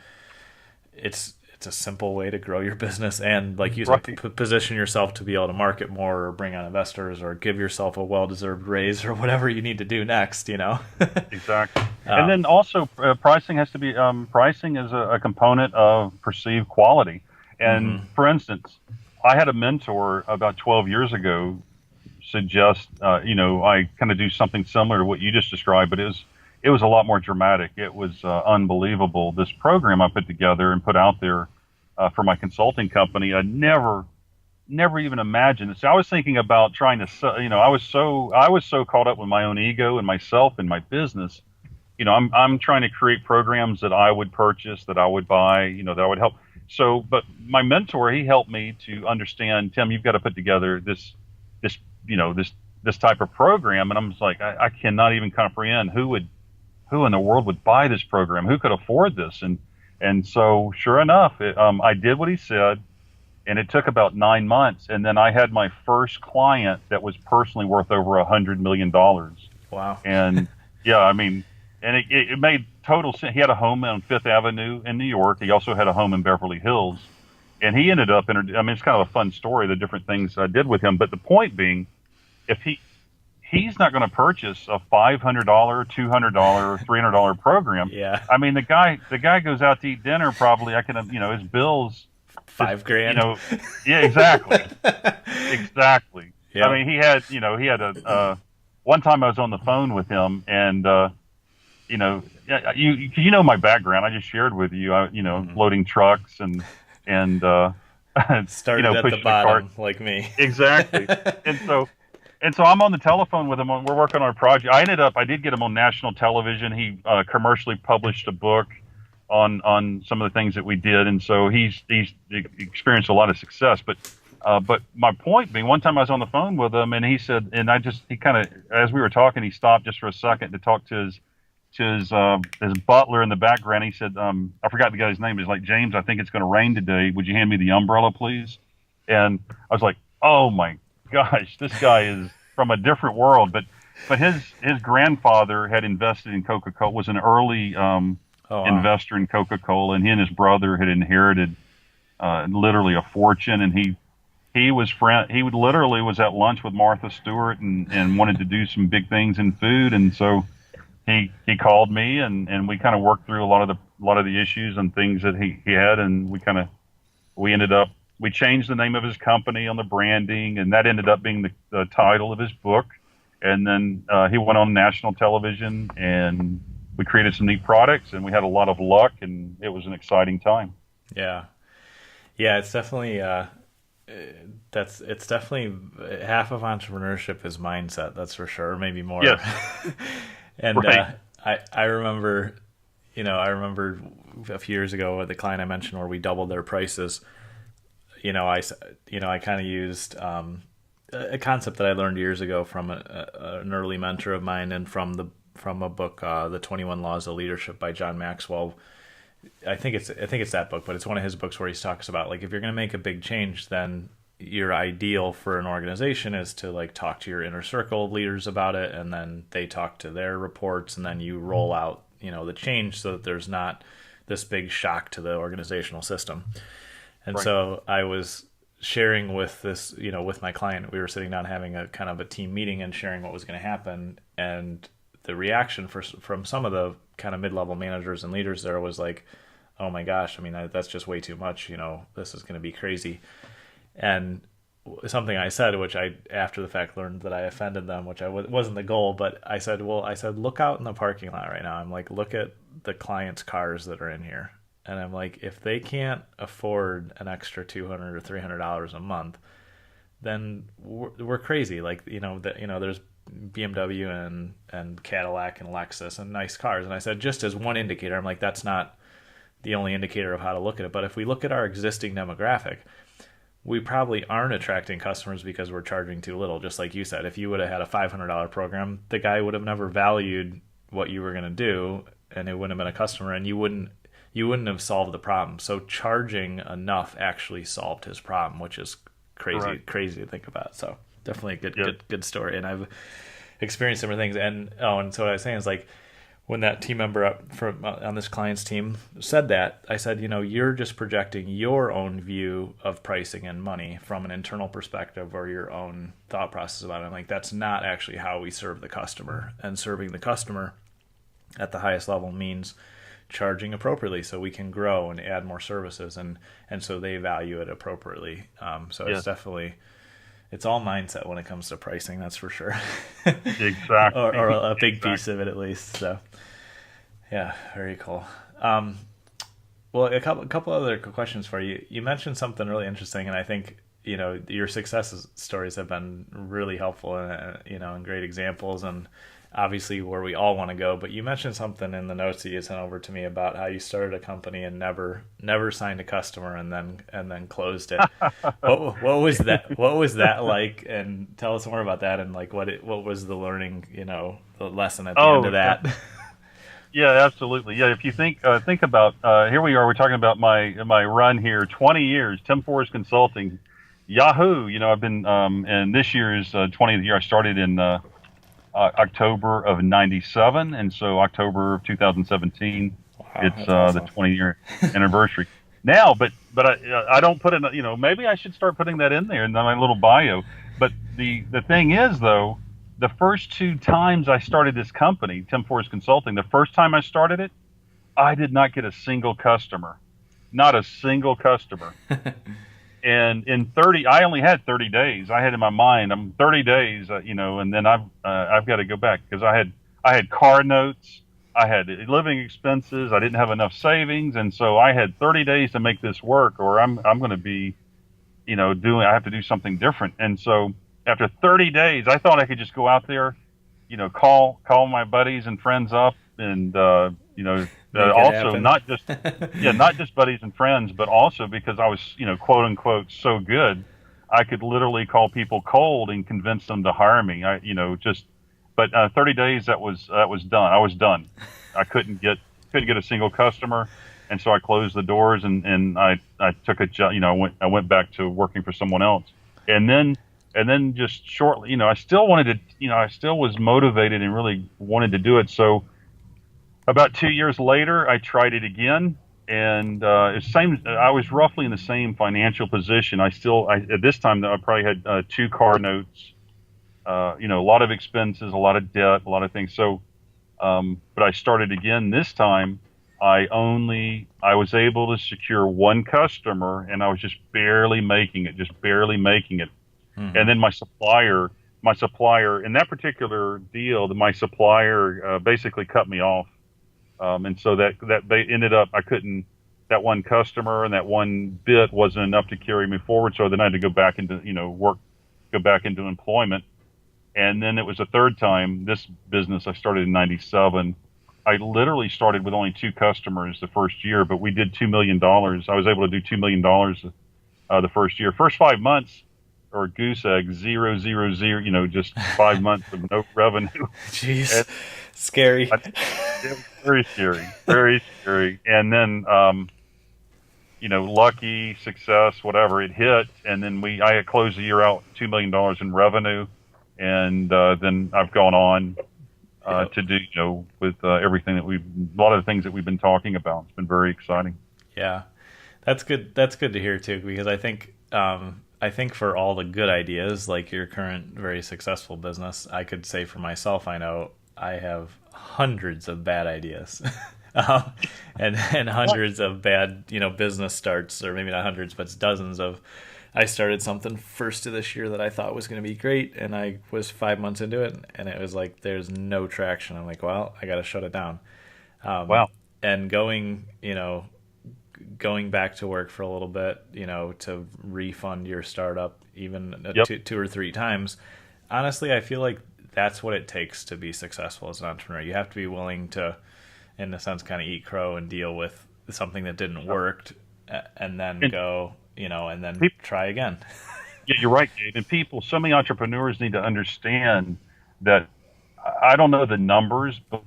it's a simple way to grow your business and, like you said, position yourself to be able to market more, or bring on investors, or give yourself a well-deserved raise, or whatever you need to do next. Exactly. And then also pricing has to be pricing is a component of perceived quality. And for instance, I had a mentor about 12 years ago suggest I kind of do something similar to what you just described, but it was a lot more dramatic. It was unbelievable. This program I put together and put out there for my consulting company, I never even imagined. So I was thinking about trying to, I was so caught up with my own ego and myself and my business. I'm trying to create programs that I would purchase, that I would buy, that I would help. So, but my mentor, he helped me to understand, Tim, you've got to put together this type of program. And I'm just like, I cannot even comprehend who in the world would buy this program? Who could afford this? And so sure enough, I did what he said, and it took about 9 months. And then I had my first client that was personally worth over $100 million. Wow. And yeah, I mean, and it made total sense. He had a home on Fifth Avenue in New York. He also had a home in Beverly Hills. And he ended up, it's kind of a fun story, the different things I did with him. But the point being, if he's not going to purchase a $500, $200, $300 program. Yeah. I mean, the guy goes out to eat dinner probably. His bills $5,000. Yeah, exactly. Exactly. Yeah. I mean, he had a one time I was on the phone with him, and you know my background. I just shared with you. Loading trucks and started at the bottom like me. Exactly. And so I'm on the telephone with him. We're working on a project. I did get him on national television. He commercially published a book on some of the things that we did, and so he's experienced a lot of success. But my point being, one time I was on the phone with him, and he said, he kind of, as we were talking, he stopped just for a second to talk to his butler in the background. He said, I forgot the guy's name. He's like, James, I think it's going to rain today. Would you hand me the umbrella, please? And I was like, oh my gosh, this guy is from a different world. But his grandfather had invested in Coca-Cola, was an early investor in Coca-Cola, and he and his brother had inherited literally a fortune. And he literally was at lunch with Martha Stewart and wanted to do some big things in food. And so he called me, and we kind of worked through a lot of the issues and things that he had, and we changed the name of his company on the branding, and that ended up being the title of his book. And then he went on national television, and we created some neat products, and we had a lot of luck, and it was an exciting time. Yeah, it's definitely it's definitely half of entrepreneurship is mindset. That's for sure, maybe more. Yes. And right. I remember a few years ago with the client I mentioned where we doubled their prices. I kind of used a concept that I learned years ago from an early mentor of mine, and from a book, The 21 Laws of Leadership by John Maxwell. I think it's that book, but it's one of his books where he talks about, like, if you're going to make a big change, then your ideal for an organization is to, like, talk to your inner circle of leaders about it, and then they talk to their reports, and then you roll out, the change so that there's not this big shock to the organizational system. And right. So I was sharing with this, with my client. We were sitting down having a kind of a team meeting and sharing what was going to happen, and the reaction from some of the kind of mid-level managers and leaders there was like, oh my gosh, I mean, that's just way too much. This is going to be crazy. And something I said, which I after the fact learned that I offended them, which wasn't the goal, but I said, look out in the parking lot right now. I'm like, look at the clients' cars that are in here. And I'm like, if they can't afford an extra $200 or $300 a month, then we're crazy. Like, there's BMW and Cadillac and Lexus and nice cars. And I said, just as one indicator, I'm like, that's not the only indicator of how to look at it. But if we look at our existing demographic, we probably aren't attracting customers because we're charging too little. Just like you said, if you would have had a $500 program, the guy would have never valued what you were going to do, and it wouldn't have been a customer, and you wouldn't have solved the problem. So charging enough actually solved his problem, which is crazy to think about. So definitely a good story. And I've experienced similar things. And so what I was saying is, like, when that team member on this client's team said that, I said, you're just projecting your own view of pricing and money from an internal perspective, or your own thought process about it. I'm like, that's not actually how we serve the customer. And serving the customer at the highest level means charging appropriately so we can grow and add more services, and so they value it appropriately. It's definitely, it's all mindset when it comes to pricing, that's for sure. Exactly. or a big piece of it at least. So yeah, very cool. Well, a couple other questions for you. You mentioned something really interesting, and I think your success stories have been really helpful, and great examples, and obviously where we all want to go. But you mentioned something in the notes that you sent over to me about how you started a company and never signed a customer, and then closed it. What was that? What was that like? And tell us more about that, and like what was the learning, the lesson at the end of that. Yeah, absolutely. Yeah, if you think about here we are, we're talking about my run here, 20 years, Tim Forrest Consulting, Yahoo. I've been and this year is 20th year. I started in October of '97, and so October of 2017, it's awesome. The 20-year anniversary. Now, but I don't put it. Maybe I should start putting that in there in my little bio. But the thing is, though, the first 2 times I started this company, Tim Forrest Consulting, the first time I started it, I did not get a single customer, not a single customer. And I only had 30 days. I had in my mind, I'm 30 days, and then I've got to go back, because I had car notes, I had living expenses, I didn't have enough savings, and so I had 30 days to make this work, or I'm going to be, I have to do something different. And so after 30 days, I thought I could just go out there, call my buddies and friends up, and also not just buddies and friends, but also because I was, quote unquote, so good, I could literally call people cold and convince them to hire me. But 30 days that was done. I was done. I couldn't get a single customer, and so I closed the doors, and I took a job. I went back to working for someone else, and then just shortly, I still wanted to, I still was motivated and really wanted to do it. So about 2 years later, I tried it again, and I was roughly in the same financial position. At this time, I probably had 2 car notes, a lot of expenses, a lot of debt, a lot of things. So, but I started again. This time, I was able to secure 1 customer, and I was just barely making it. Mm-hmm. And then my supplier, in that particular deal, my supplier basically cut me off. And so that they ended up, that 1 customer and that 1 bit wasn't enough to carry me forward. So then I had to go back into, go back into employment. And then it was a third time, this business I started in '97. I literally started with only 2 customers the first year, but we did $2 million. I was able to do $2 million the first year. First 5 months, or goose egg, 0, 0, 0, just 5 months of no revenue. Jeez, and scary. It was very scary, very scary. And then, lucky, success, whatever, it hit. And then I had closed the year out $2 million in revenue. And then I've gone on to do, with everything a lot of the things that we've been talking about. It's been very exciting. Yeah, that's good. That's good to hear too, because I think for all the good ideas, like your current very successful business, I could say for myself, I know I have hundreds of bad ideas. um, and hundreds of bad, business starts, or maybe not hundreds, but dozens of. I started something first of this year that I thought was going to be great, and I was 5 months into it, and it was like there's no traction. I'm like, well, I got to shut it down. Wow. And going back to work for a little bit, to refund your startup even Yep. two or three times. Honestly, I feel like that's what it takes to be successful as an entrepreneur. You have to be willing to, in a sense, kind of eat crow and deal with something that didn't work, and then go, and then try again. Yeah, you're right, Gabe. And so many entrepreneurs need to understand that. I don't know the numbers, but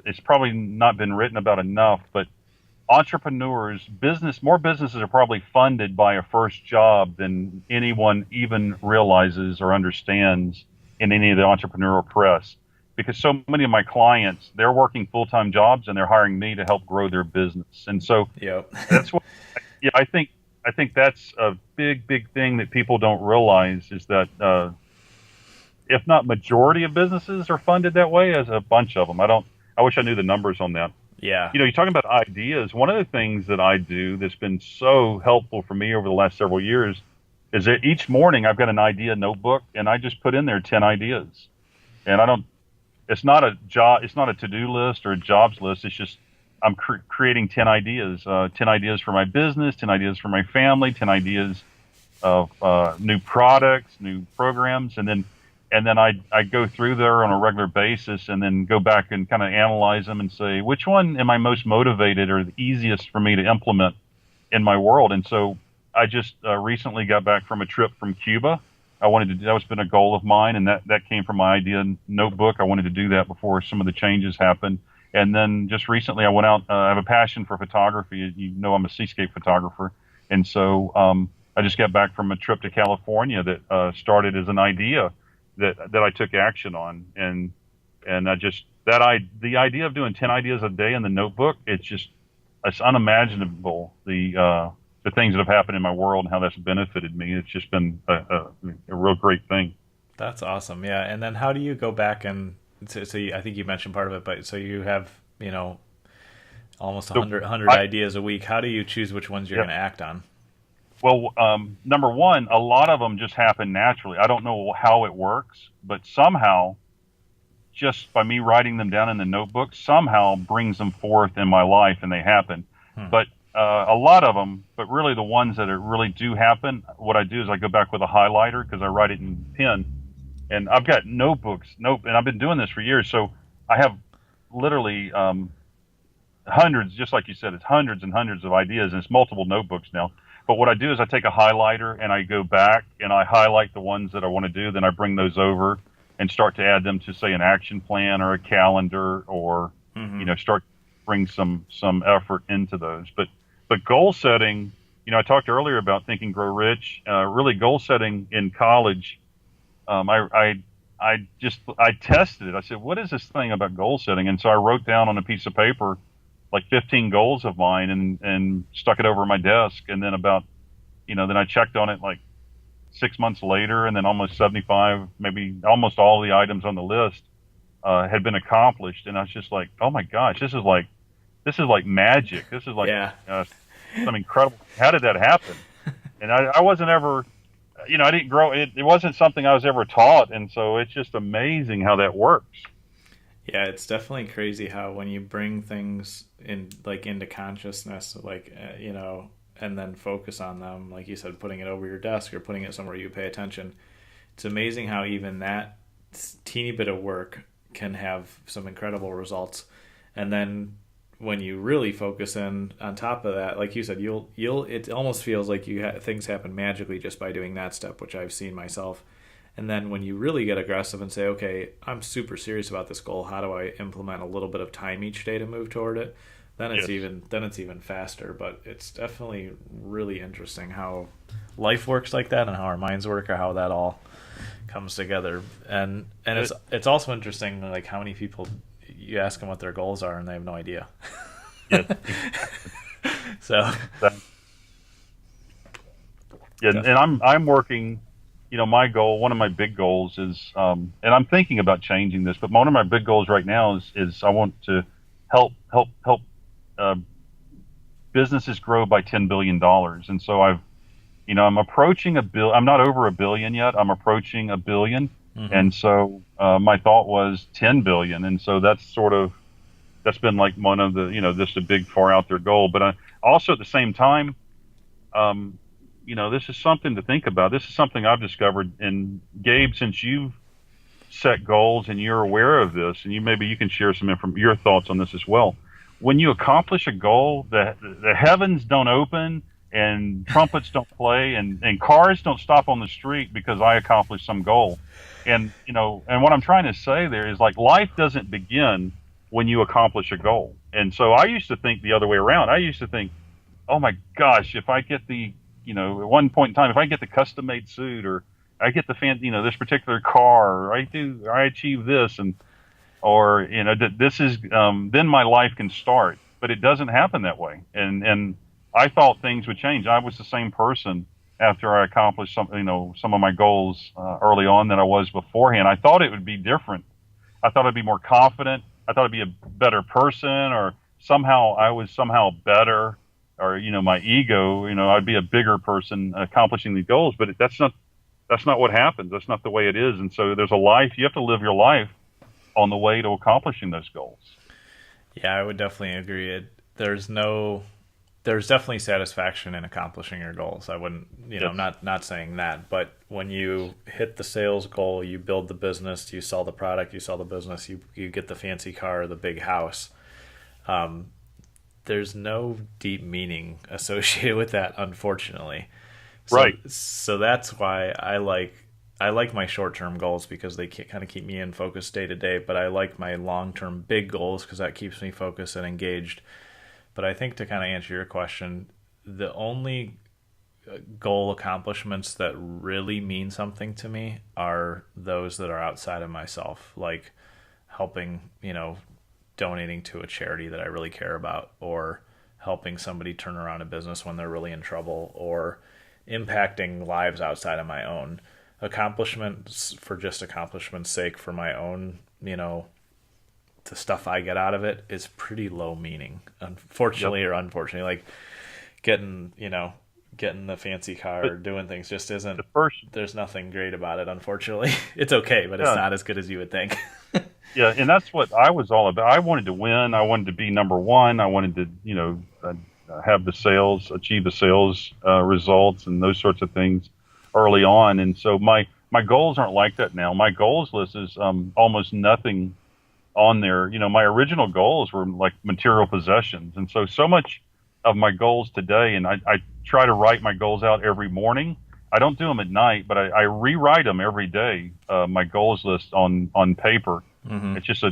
it's probably not been written about enough. But more businesses are probably funded by a first job than anyone even realizes or understands in any of the entrepreneurial press. Because so many of my clients, they're working full-time jobs and they're hiring me to help grow their business. And so Yep. that's what, yeah, I think that's a big thing that people don't realize is that, if not majority of businesses are funded that way, as a bunch of them. I wish I knew the numbers on that. Yeah. You're talking about ideas. One of the things that I do that's been so helpful for me over the last several years is that each morning I've got an idea notebook and I just put in there 10 ideas. And it's not a to-do list or a jobs list. It's just, I'm creating 10 ideas, 10 ideas for my business, 10 ideas for my family, 10 ideas of new products, new programs. And then I go through there on a regular basis and then go back and kind of analyze them and say, which one am I most motivated or the easiest for me to implement in my world? And so I just recently got back from a trip from Cuba. That's been a goal of mine, and that came from my idea notebook. I wanted to do that before some of the changes happened. And then just recently I went out, I have a passion for photography. I'm a seascape photographer. And so I just got back from a trip to California that started as an idea that I took action on, and the idea of doing 10 ideas a day in the notebook, it's unimaginable the things that have happened in my world and how that's benefited me. It's just been a real great thing. That's awesome. Yeah. And then how do you go back and I think you mentioned part of it, but so you have, almost 100 ideas a week. How do you choose which ones you're going to act on? Well, number one, a lot of them just happen naturally. I don't know how it works, but somehow, just by me writing them down in the notebook, somehow brings them forth in my life, and they happen. But a lot of them, but really the ones that really do happen, what I do is I go back with a highlighter because I write it in pen, and I've got notebooks, and I've been doing this for years, so I have literally hundreds, just like you said, it's hundreds and hundreds of ideas, and it's multiple notebooks now. But what I do is I take a highlighter and I go back and I highlight the ones that I want to do. Then I bring those over and start to add them to, say, an action plan or a calendar, or start to bring some effort into those. But goal setting, I talked earlier about Think and Grow Rich. Really, goal setting in college, I tested it. I said, what is this thing about goal setting? And so I wrote down on a piece of paper like 15 goals of mine and stuck it over my desk. And then then I checked on it like 6 months later, and then almost 75, maybe almost all the items on the list had been accomplished. And I was just like, oh my gosh, this is like magic. This is like some incredible. How did that happen? And I wasn't ever, I didn't grow. It wasn't something I was ever taught. And so it's just amazing how that works. Yeah, it's definitely crazy how when you bring things into consciousness, and then focus on them, like you said, putting it over your desk or putting it somewhere you pay attention. It's amazing how even that teeny bit of work can have some incredible results. And then when you really focus in on top of that, like you said, it almost feels like things happen magically just by doing that step, which I've seen myself. And then when you really get aggressive and say, okay, I'm super serious about this goal, how do I implement a little bit of time each day to move toward it? Then it's even faster. But it's definitely really interesting how life works like that, and how our minds work, or how that all comes together. And it's also interesting, like, how many people you ask them what their goals are and they have no idea. Yes. So and I'm working. my goal, one of my big goals is, and I'm thinking about changing this, but one of my big goals right now is I want to help uh, businesses grow by $10 billion. And so I'm approaching I'm not over $1 billion yet. I'm approaching $1 billion. Mm-hmm. And so, my thought was 10 billion. And so that's been like one of the, just a big far out there goal. But also at the same time, this is something to think about. This is something I've discovered. And Gabe, since you've set goals and you're aware of this, and maybe you can share your thoughts on this as well. When you accomplish a goal, the heavens don't open and trumpets don't play and cars don't stop on the street because I accomplished some goal. And what I'm trying to say there is, like, life doesn't begin when you accomplish a goal. And so I used to think the other way around. I used to think, oh my gosh, if I get at one point in time, if I get the custom made suit, or I get this particular car, or I achieve this, this is, then my life can start. But it doesn't happen that way. And I thought things would change. I was the same person after I accomplished some of my goals early on than I was beforehand. I thought it would be different. I thought I'd be more confident. I thought I'd be a better person, or I was somehow better, or my ego, I'd be a bigger person accomplishing these goals. But that's not what happens. That's not the way it is. And so there's a life. You have to live your life on the way to accomplishing those goals. Yeah, I would definitely agree. There's definitely satisfaction in accomplishing your goals. I wouldn't, I'm not saying that, but when you hit the sales goal, you build the business, you sell the product, you sell the business, you get the fancy car or the big house. There's no deep meaning associated with that, unfortunately. Right. So that's why I like my short-term goals, because they kind of keep me in focus day to day, but I like my long-term big goals because that keeps me focused and engaged. But I think, to kind of answer your question, the only goal accomplishments that really mean something to me are those that are outside of myself, like helping, donating to a charity that I really care about, or helping somebody turn around a business when they're really in trouble, or impacting lives outside of my own. Accomplishments for just accomplishment's sake, for my own, the stuff I get out of it is pretty low meaning, unfortunately. Yep. Or unfortunately, like getting the fancy car, or doing things just isn't, there's nothing great about it, unfortunately. It's okay, but it's not as good as you would think. Yeah. And that's what I was all about. I wanted to win. I wanted to be number one. I wanted to, achieve the sales results and those sorts of things early on. And so my goals aren't like that now. My goals list is almost nothing on there. My original goals were like material possessions. And so much of my goals today, and I try to write my goals out every morning. I don't do them at night, but I rewrite them every day, my goals list on paper. Mm-hmm. It's just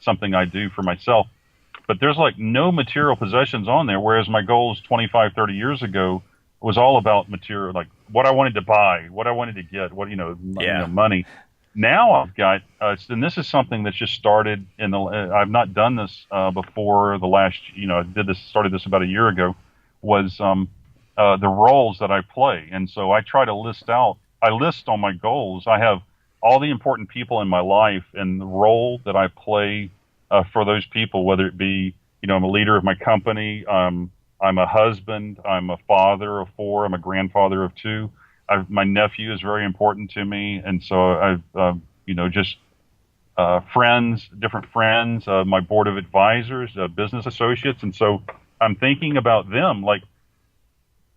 something I do for myself. But there's like no material possessions on there, whereas my goals 25, 30 years ago was all about material, like what I wanted to buy, what I wanted to get, money. Now I've got, and this is something that's just started I've not done this before the last, started this about a year ago, was the roles that I play. And so I try to list on my goals. I have all the important people in my life and the role that I play for those people, whether it be, I'm a leader of my company, I'm a husband, I'm a father of 4, I'm a grandfather of 2. My nephew is very important to me, and so I've, friends, different friends, my board of advisors, business associates, and so I'm thinking about them, like,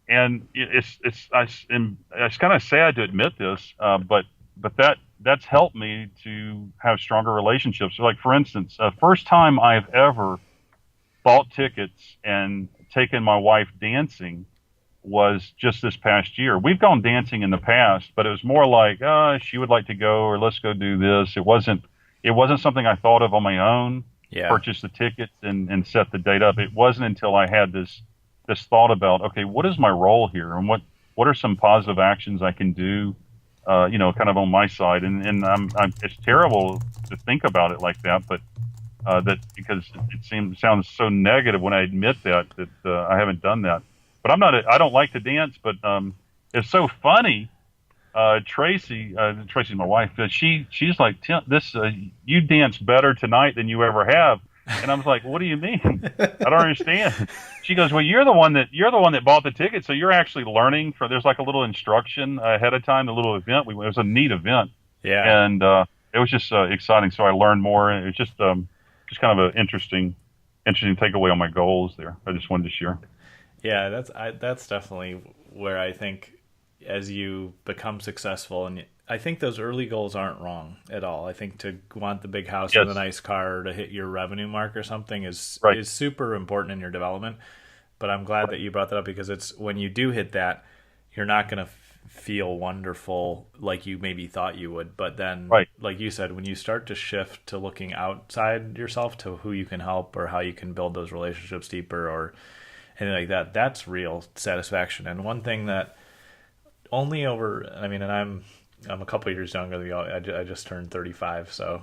and it's kind of sad to admit this, but that's helped me to have stronger relationships. So, like, for instance, first time I've ever bought tickets and taken my wife dancing was just this past year. We've gone dancing in the past, but it was more like, she would like to go, or let's go do this. It wasn't something I thought of on my own. Yeah. Purchase the tickets and set the date up. It wasn't until I had this thought about, okay, what is my role here, and what are some positive actions I can do, kind of on my side. And it's terrible to think about it like that, but that because it sounds so negative when I admit that I haven't done that. But I don't like to dance, but it's so funny Tracy's my wife. She's like, this, you dance better tonight than you ever have. And I was like, what do you mean? I don't understand. She goes, well, you're the one that bought the ticket, so you're actually learning. There's like a little instruction ahead of time, a little event. It was a neat event, Yeah. and it was just exciting. So I learned more, and it's just kind of an interesting takeaway on my goals there. I just wanted to share. Yeah, that's definitely where I think as you become successful, and I think those early goals aren't wrong at all. I think to want the big house Yes. or the nice car or to hit your revenue mark or something is Right. super important in your development. But I'm glad that you brought that up, because it's when you do hit that, you're not going to feel wonderful like you maybe thought you would. But then, Right. like you said, when you start to shift to looking outside yourself to who you can help or how you can build those relationships deeper or anything like that, that's real satisfaction. And one thing that and I'm a couple years younger than you. I just turned 35, so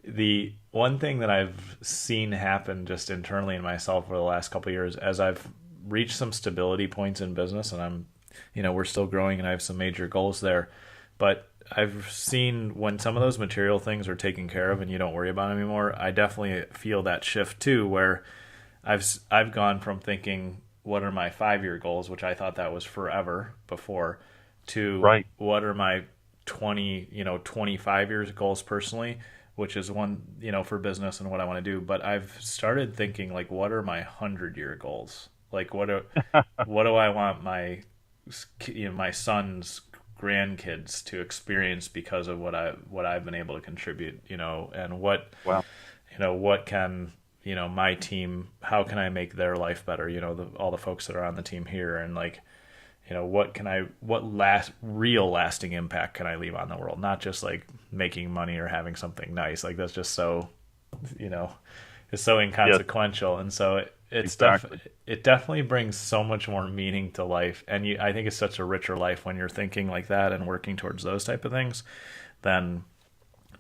the one thing that I've seen happen just internally in myself over the last couple of years, as I've reached some stability points in business, and we're still growing, and I have some major goals there, but I've seen when some of those material things are taken care of and you don't worry about them anymore, I definitely feel that shift too, where I've gone from thinking, what are my 5-year goals, which I thought that was forever before, to Right. what are my 25 years goals personally, which is one, for business and what I want to do. But I've started thinking, like, what are my 100-year goals? Like, what do I want my son's grandkids to experience because of what I've been able to contribute, and what, Wow. what can, my team, how can I make their life better? All the folks that are on the team here, and like, what real lasting impact can I leave on the world? Not just like making money or having something nice. Like that's just so, it's so inconsequential. Yes. And so Exactly. It definitely brings so much more meaning to life. And I think it's such a richer life when you're thinking like that and working towards those type of things than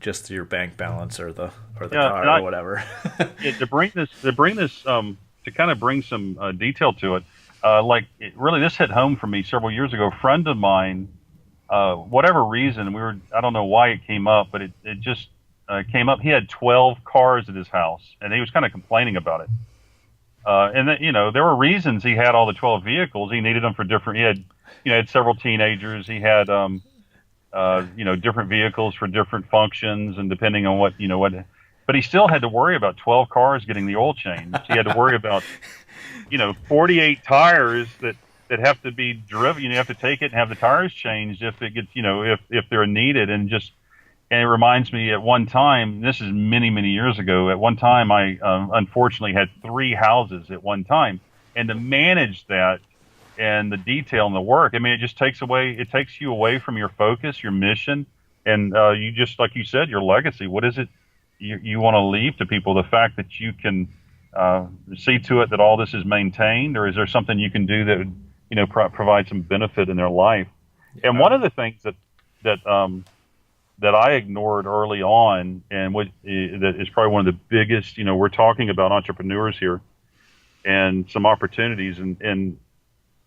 just your bank balance or the car or whatever. To bring this to kind of bring some detail to it, really this hit home for me several years ago. A friend of mine, whatever reason, I don't know why it came up, but it just came up. He had 12 cars at his house, and he was kind of complaining about it. And then, there were reasons he had all the 12 vehicles. He needed them for different. He had several teenagers. He had different vehicles for different functions, and depending on what. But he still had to worry about 12 cars getting the oil changed. He had to worry about 48 tires that have to be driven. You have to take it and have the tires changed if it gets, if they're needed. And it reminds me, at one time, this is many, many years ago, at one time I unfortunately had 3 houses at one time. And to manage that and the detail and the work, it just takes you away from your focus, your mission, and you just, like you said, your legacy. What is it you want to leave to people? The fact that you can see to it that all this is maintained, or is there something you can do that would, provide some benefit in their life? Yeah. And one of the things that I ignored early on, and that is probably one of the biggest, we're talking about entrepreneurs here and some opportunities, and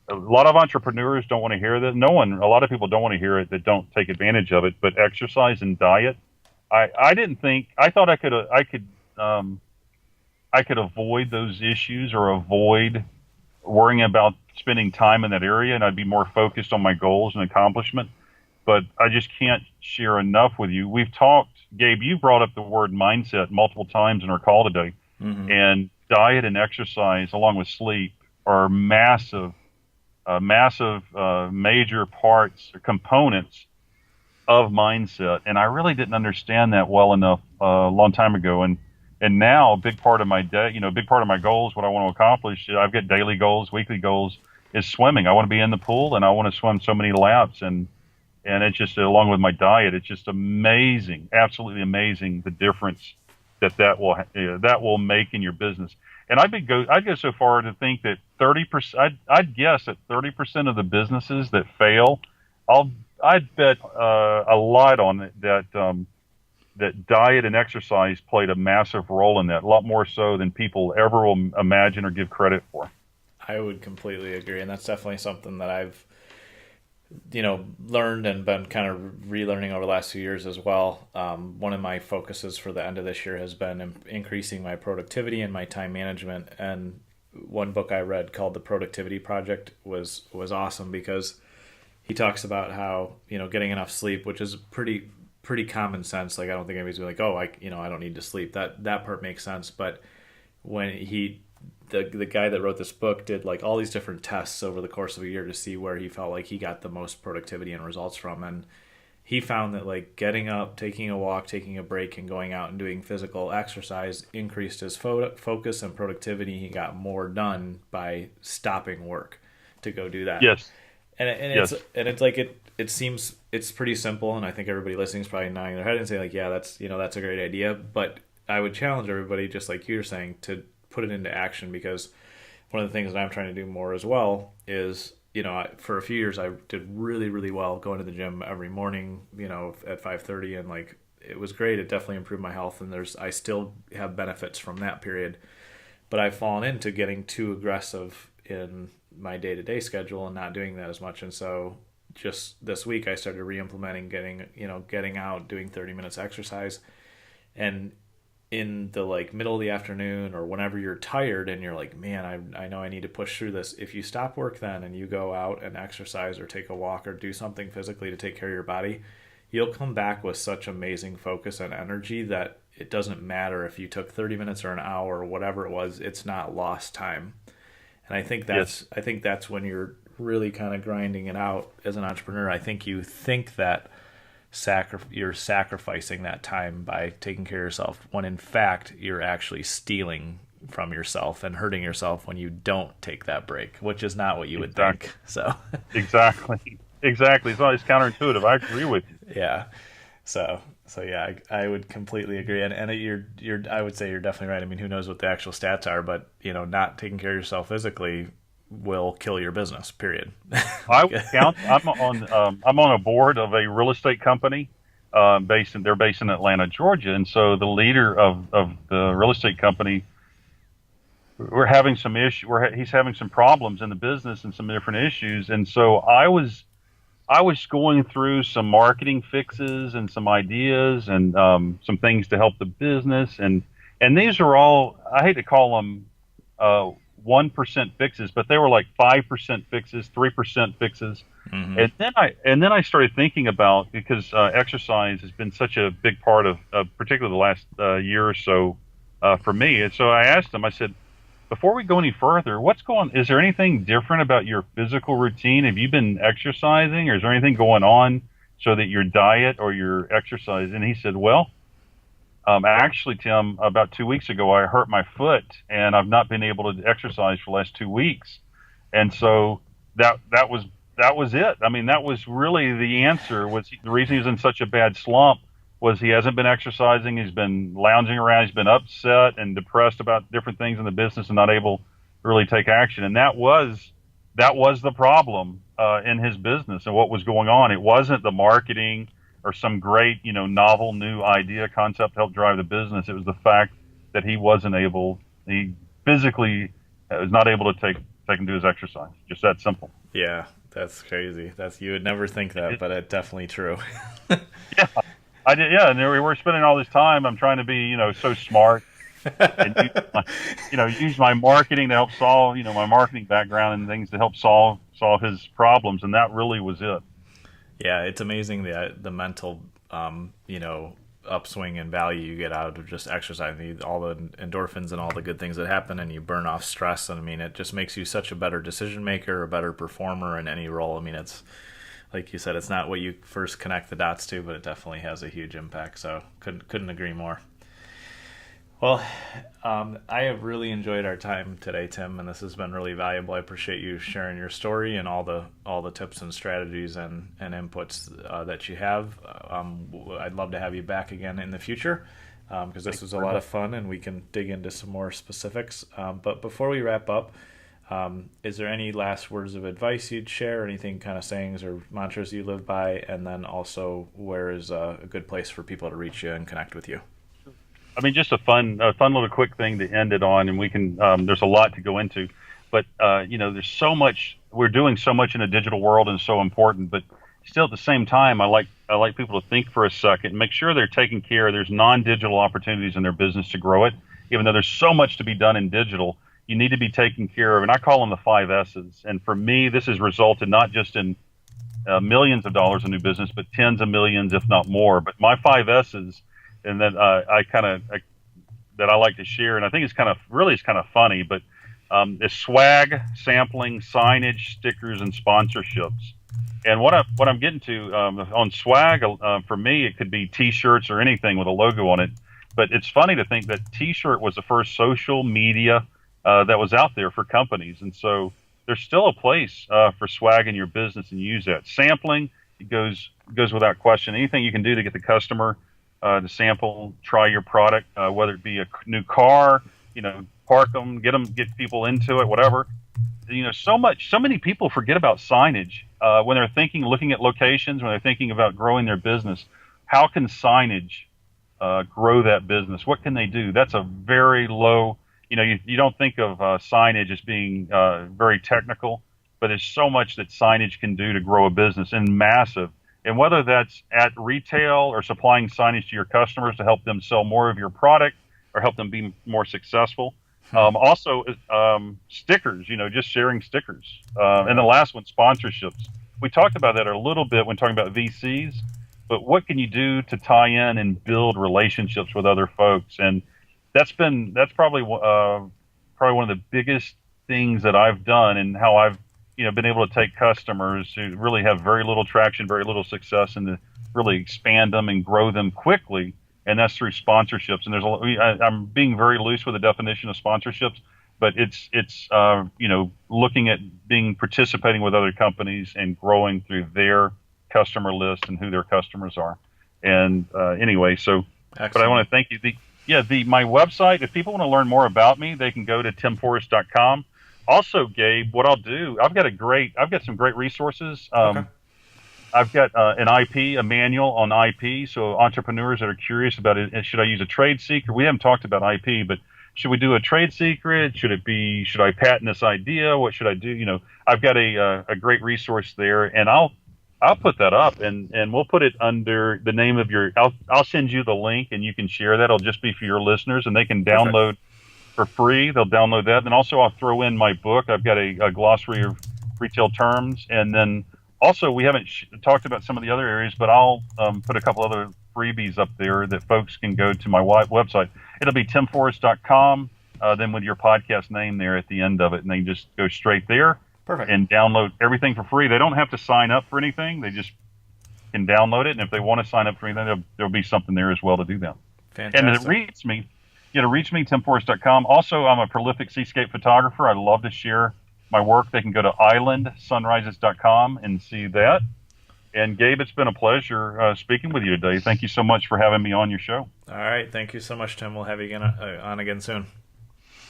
a lot of entrepreneurs don't want to hear that. A lot of people don't want to hear it that don't take advantage of it, but exercise and diet. I thought I could avoid those issues or avoid worrying about spending time in that area, and I'd be more focused on my goals and accomplishment. But I just can't share enough with you. We've talked, Gabe, you brought up the word mindset multiple times in our call today. Mm-hmm. And diet and exercise, along with sleep, are massive major parts or components of mindset. And I really didn't understand that well enough a long time ago. And now a big part of my day, big part of my goals, what I want to accomplish, I've got daily goals, weekly goals, is swimming. I want to be in the pool, and I want to swim so many laps. And it's just, along with my diet, it's just amazing, absolutely amazing, the difference that will make in your business. And I'd go so far to think that 30%, I'd guess that 30% of the businesses that fail, I'd bet a lot on it that diet and exercise played a massive role in that, a lot more so than people ever will imagine or give credit for. I would completely agree, and that's definitely something that I've learned and been kind of relearning over the last few years as well. One of my focuses for the end of this year has been increasing my productivity and my time management. And one book I read called The Productivity Project was awesome, because he talks about how, getting enough sleep, which is pretty common sense. Like, I don't think anybody's like, oh, I don't need to sleep. That part makes sense. But when the guy that wrote this book did like all these different tests over the course of a year to see where he felt like he got the most productivity and results from. And he found that like getting up, taking a walk, taking a break, and going out and doing physical exercise increased his focus and productivity. He got more done by stopping work to go do that. Yes. It's like it seems it's pretty simple, and I think everybody listening is probably nodding their head and saying like, yeah, that's a great idea. But I would challenge everybody, just like you're saying, to put it into action, because one of the things that I'm trying to do more as well is, for a few years I did really, really well going to the gym every morning, at 5:30, and like it was great. It definitely improved my health, and I still have benefits from that period. But I've fallen into getting too aggressive in my day-to-day schedule and not doing that as much. And so just this week I started re-implementing getting out, doing 30 minutes exercise. And in the like middle of the afternoon or whenever you're tired and you're like, man, I know I need to push through this. If you stop work then and you go out and exercise or take a walk or do something physically to take care of your body, you'll come back with such amazing focus and energy that it doesn't matter if you took 30 minutes or an hour or whatever it was. It's not lost time. And I think that's when you're really kind of grinding it out as an entrepreneur. I think you think that you're sacrificing that time by taking care of yourself, when in fact you're actually stealing from yourself and hurting yourself when you don't take that break, which is not what you would think. So exactly. It's always counterintuitive. I agree with you. Yeah. So yeah, I would completely agree. And I would say you're definitely right. I mean, who knows what the actual stats are, but not taking care of yourself physically will kill your business, period. I would count. I'm on a board of a real estate company based in Atlanta, Georgia, and so the leader of the real estate company, we're having some issue. He's having some problems in the business and some different issues, and so I was going through some marketing fixes and some ideas and some things to help the business, and these are all, I hate to call them 1% fixes, but they were like 5% fixes, 3% fixes. Mm-hmm. And then I started thinking about, because exercise has been such a big part of particularly the last year or so for me. And so I asked him, I said, before we go any further, is there anything different about your physical routine? Have you been exercising, or is there anything going on so that your diet or your exercise? And he said, well, actually, Tim, about 2 weeks ago, I hurt my foot, and I've not been able to exercise for the last 2 weeks. And so that was it. I mean, that was really the answer. The reason he was in such a bad slump was he hasn't been exercising. He's been lounging around. He's been upset and depressed about different things in the business and not able to really take action. And that was the problem in his business and what was going on. It wasn't the marketing or some great, novel new idea concept to help drive the business. It was the fact that he physically was not able to take and do his exercise. Just that simple. Yeah, that's crazy. You would never think that, but it's definitely true. Yeah, I did. Yeah, and we were spending all this time. I'm trying to be, so smart, and use my marketing to help solve, my marketing background and things to help solve his problems, and that really was it. Yeah, it's amazing the mental, upswing and value you get out of just exercising, all the endorphins and all the good things that happen, and you burn off stress. And I mean, it just makes you such a better decision maker, a better performer in any role. I mean, it's like you said, it's not what you first connect the dots to, but it definitely has a huge impact. So couldn't agree more. Well, I have really enjoyed our time today, Tim, and this has been really valuable. I appreciate you sharing your story and all the tips and strategies and inputs that you have. I'd love to have you back again in the future, because this was a lot of fun, and we can dig into some more specifics. But before we wrap up, is there any last words of advice you'd share, anything kind of sayings or mantras you live by, and then also where is a good place for people to reach you and connect with you? I mean, just a fun little quick thing to end it on, and we can. There's a lot to go into, but there's so much we're doing so much in a digital world and so important, but still at the same time, I like people to think for a second and make sure they're taking care. There's non-digital opportunities in their business to grow it, even though there's so much to be done in digital. You need to be taken care of, and I call them the 5 S's. And for me, this has resulted not just in millions of dollars in new business, but tens of millions, if not more. But my 5 S's, and that that I like to share, and I think it's kind of funny, but is swag, sampling, signage, stickers, and sponsorships. And what I'm getting to on swag, for me, it could be T-shirts or anything with a logo on it. But it's funny to think that T-shirt was the first social media that was out there for companies, and so there's still a place for swag in your business, and use that. Sampling, it goes without question. Anything you can do to get the customer to sample, try your product, whether it be a new car, park them, get people into it, whatever. So many people forget about signage when they're looking at locations, when they're thinking about growing their business. How can signage grow that business? What can they do? That's a very low. You don't think of signage as being very technical, but there's so much that signage can do to grow a business, and massive. And whether that's at retail or supplying signage to your customers to help them sell more of your product or help them be more successful. Also, stickers, just sharing stickers. And the last one, sponsorships. We talked about that a little bit when talking about VCs, but what can you do to tie in and build relationships with other folks? And that's probably one of the biggest things that I've done, and how I've been able to take customers who really have very little traction, very little success, and to really expand them and grow them quickly. And that's through sponsorships. And I'm being very loose with the definition of sponsorships, but it's looking at participating with other companies and growing through their customer list and who their customers are. And anyway, so excellent. But I want to thank you. My website, if people want to learn more about me, they can go to timforrest.com. Also, Gabe, what I'll do, I've got some great resources. Okay. I've got an IP, a manual on IP. So entrepreneurs that are curious about it, should I use a trade secret? We haven't talked about IP, but should we do a trade secret? Should I patent this idea? What should I do? I've got a great resource there, and I'll put that up, and we'll put it under the name of I'll send you the link, and you can share that. It'll just be for your listeners, and they can download for free. They'll download that. And also I'll throw in my book. I've got a glossary of retail terms, and then also, we haven't talked about some of the other areas, but I'll put a couple other freebies up there that folks can go to my website. It'll be timforrest.com, then with your podcast name there at the end of it, and they just go straight there. Perfect. And download everything for free. They don't have to sign up for anything. They just can download it, and if they want to sign up for anything, there'll be something there as well to do that. Fantastic. And to reach me, timforrest.com. Also, I'm a prolific seascape photographer. I love to share my work. They can go to islandsunrises.com and see that. And Gabe, it's been a pleasure speaking with you today. Thank you so much for having me on your show. All right. Thank you so much, Tim. We'll have you on again soon.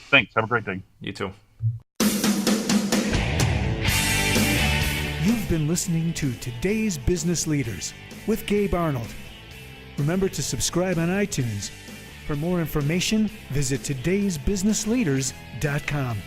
Thanks. Have a great day. You too. You've been listening to Today's Business Leaders with Gabe Arnold. Remember to subscribe on iTunes. For more information, visit today'sbusinessleaders.com.